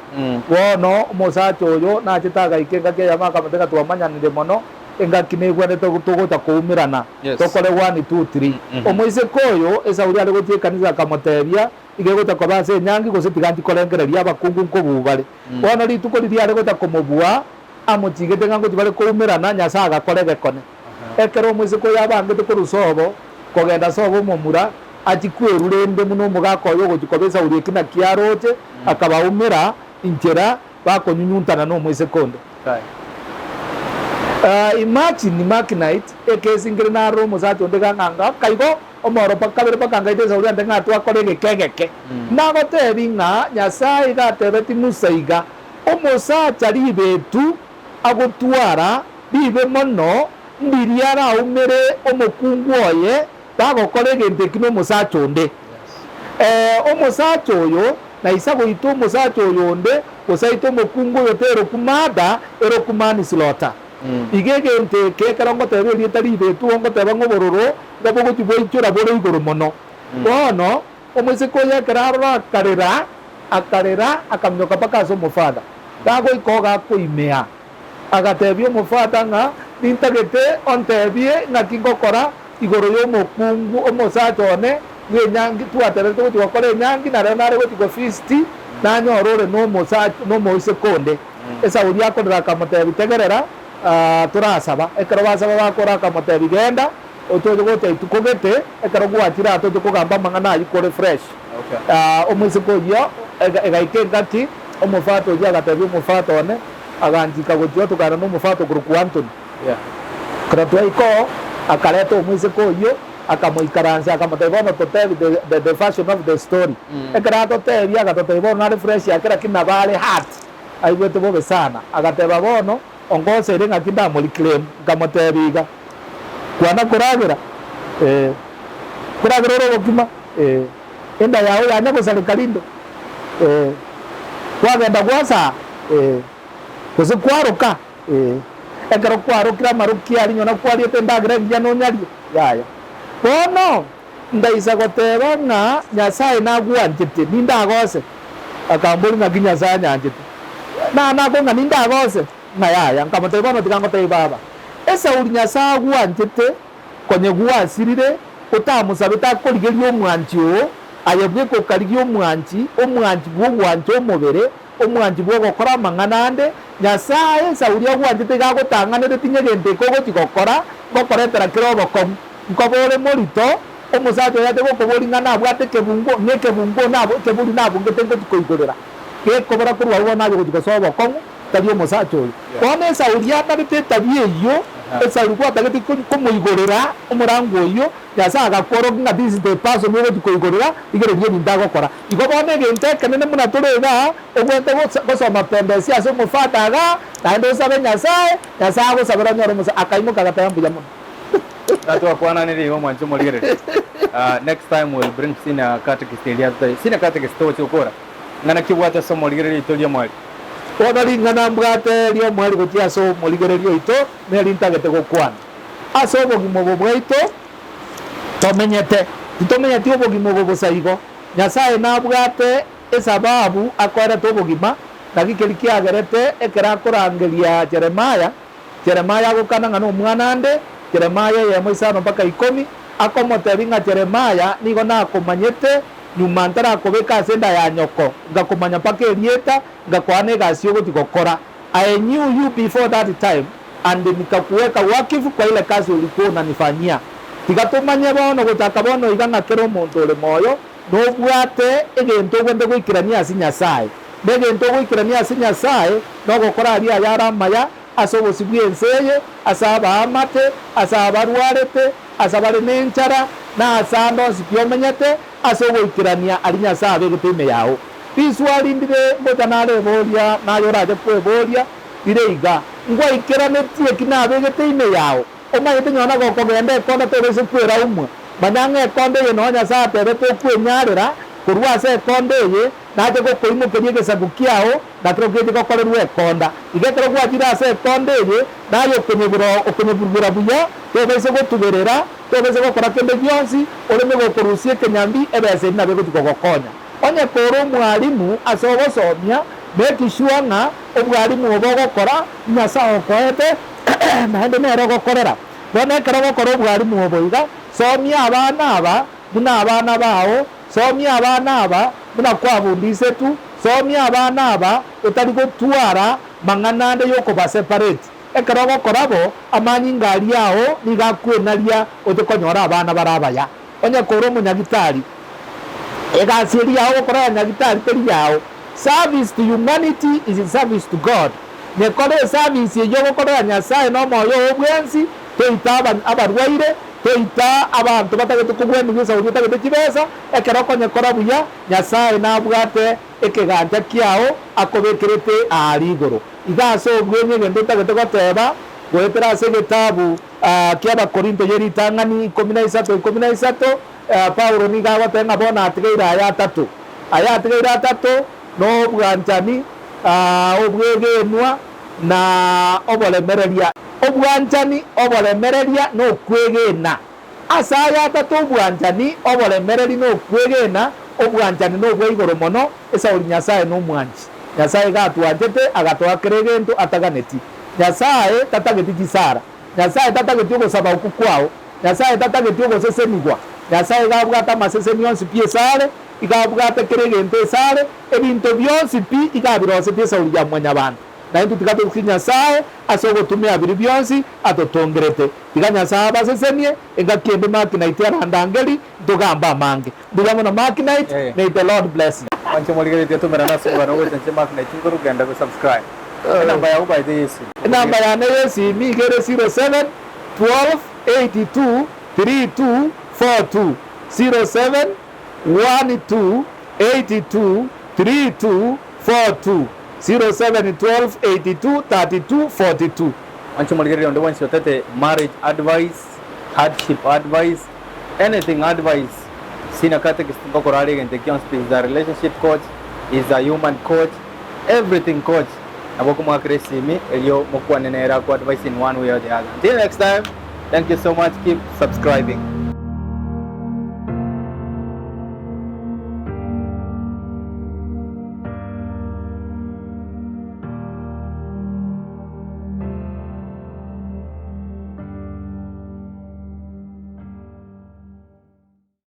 wono musacho oyo nachitaga ikenga ke yamaka mateka twamanyanire mono engakine gwendete gutugota kuumirana tokole 1 2 3 omoise koyo esa uri ari gotie kanisa kamotebia igegota ko base nyangi gusitiganti kolengereria abakungu nkobubale wono rituko riri ari gota komobua amutigete ngango tibale kuumirana nyasaga kolege kone ekero omoise koyo abangete kurusobo kogenda sobo momura atikwerurende muno mugako yo gukobesa uri kina kiarote akabaumira injera bakonyunyuntana no moise kondo imagine makinite ekesingire na romo za tondega nganga kaigo omoro pakabere pakanga ite zauri ande ngatu akorege kegeke nago tebinga nyasaye gatebeti musaiga omosa chari betu agotwara bibe mono mbiriara umere omokungu oye bagokorege ntekino mosacho onde omosacho oyo na isago ito mosacho oyo onde osaito mokungu yotero kumada ero kumani slota igege nteke karongo tebe ritari betu ngo tebe ngobororo ngabo gutibwo icyura bore igoro mono bono omoise ko yakarara akarera akamyoka pakazo mufada bago ikoga kuimea agatebyo mufada nga nintagete ontebye ngakingokora igoro yo mokungu omosacho one nyangi tuatere to tukore nyangi na renare gutiko fisti nanyorore no mosacho no moise konde esa uri akorera kamotebi tegerera turasaba ekero basaba bakora kamote bigenda otoje gote tukogete ekero gwatira atoje kugamba mangana yikore fresh omusiko yo egaike ngati omufato ya gatabi omufato one aganjika gotyo tukana no mufato kuru Anthony krato iko akareto omusiko yo akamoikaranza akamote bono totebi the fashion of the story ekero totebi agatote bono na fresh akira kinabale hat aigwete bobe sana agateba bono ongose irenga kinda muri claim kamotebiga kwana kuragira ro kima enda yawe anya ko serikalindo kwagenda gwasa kose kwaruka ekero kwarukira maruki ari nyona kwari tendagira njano nyari yaya bono ndaisa goteba nga nyasaye nagwanjite nindagose akamburi ngaginya za nyanjite na ko nindagose na yaya nkamote bono tikangote baba esa uri nyasaye gwanjite konye gwasirire utamusabita korigerio omwanchi o ayebwe ko karigio omwanchi bwo gwanchi omubere omwanji bwo gokora mang'anande Nyasaye sauria gwanjete gagotanganire tinye gente kogotigokora gokoretera kiroboko nkobore morito omusato yate gokobori ngana abwate kebungo nekebungo nabo keburi nabo ngete ngotikoigorera gekobora kurwa wona gotigosobo kongu tari omusato kone sauria tabite tabie iyo esauria tagete kumuigorera umurango iyo yasaga koro nga this is the person we want kuigorera igere bye ndagokora igobone gente kanene muna turega ogwete gosoma pendesi aso mufataga naendo sabe Nyasaye go sabera nyoro musa akaimuka gatayambuya muno Tatu akwana nili yo mwancho moligere. Next time we'll bring senior catechist Elias. Senior catechist to chokora. Ngana kiwata so moligere itolia mwali. Onali ngana mbwate lio mwali gotia so moligere lio ito neli ntagete gokwana. Aso bogimo bobweito tomenyete obogimo bobosaigo Nyasaye nabwate esababu akwera tobogima nagikeri kiagerete ekera korangeria Jeremaya gukana ngano mwanande Jeremaya ya moisano mpaka 10 akomoteringa Jeremaya nigo nakomanyete nyuma ntara kobeka asenda ya nyoko ngakomanya mpaka elieta ngakwane gasio gotigokora I knew you before that time and nikakuweka wakifu kwa ile kazi ulikuwa unanifanyia tigatumanye bono gutaka bono iganga kero omonto ole moyo nobwate egento gwende gwikirania ase Nyasaye negento gwikirania ase Nyasaye no gokora ari ayaramaya asobosi bwenseye asaba amate asaba rwarete asaba renenchara na asando sipiomenyete asobo ikirania ari Nyasaye begitime yao biswali ndire botanale bolia na yoraje kwe bolia ireiga ngwa ikirane tie kinabe gitime yao omayete nyona gokogende konda tebese kwera umwe manange konde ye no Nyasaye tebe to kwenyarira kurwa se konde ye naje gokoimukerie gesabukiao na trogeje gokorerwe konda igetero gwatira se konde ye nayo okenyebura buya tebese gotuberera tebese gokora kende byonsi oleme gokorusie kenyambi ebese nabe gotugokonya onye koro mwalimu asobosomia bekishuanga obwalimu obogokora Nyasaye okoete naende nero gokorera bone kero gokora obwalimu oboiga somia abana aba buna abana bao somia abana aba buna kwabundise tu somia abana aba utari gotwara mang'anande yoko ba separate ekero gokorabo amanyi ngari yao nigakwenaria otekonyora abana barabaya onye koro munyagitari egasiri yao gokora nyagitari teri yao service to humanity is in service to God nekore service yo gokora Nyasaye no moyo obwensi toita abarwaire toita abantu batagete kugwemigisa uri batagete kibesa ekero konyekora buya Nyasaye nabwate ekeganja kiao akobekerete ari igoro igaso gwenye gendo tagete goteba gwetera ase gitabu kiaba Korinto yeri tangani 13 Paulo niga gotenga bona atigeira aya 3 no bwanjani obwegenwa na obolemereria obwanjani obolemereria no kwegena asaya tatu obwanjani obolemereri no kwegena obwanjani no bweigoro mono esa uri Nyasaye no mwanji Nyasaye gatwanjete agatwa keregento ataganeti Nyasaye tatageti kisara Nyasaye tatageti ogosaba okukwao Nyasaye tatageti ogosesenigwa Nyasaye gabwata maseseni yonsi piesare igabwata keregento esare ebinto byonsi pi igabirose piesa uri jamwanya abantu na intu tikate Nyasaye asogotumia abiri byonsi atotongerete tiga Nyasaye basesenie engakende makina itera ndangeli tugamba mange ndugamo na makina may the Lord bless you Mancho moligere tia tumera naso bana wewe nche makina chingoro genda go subscribe namba ya uba idesi namba ya nesi migere 07 12 82 32 42 07 12 82 32 42 0712 82 32 42 Mancho moligere ndo wansi otete marriage advice hardship advice anything advice senior catechist ngokorale gente kion is a relationship coach is a human coach everything coach aboko mwakresimi elio mokwanenera ku advice in one way or the other until next time thank you so much keep subscribing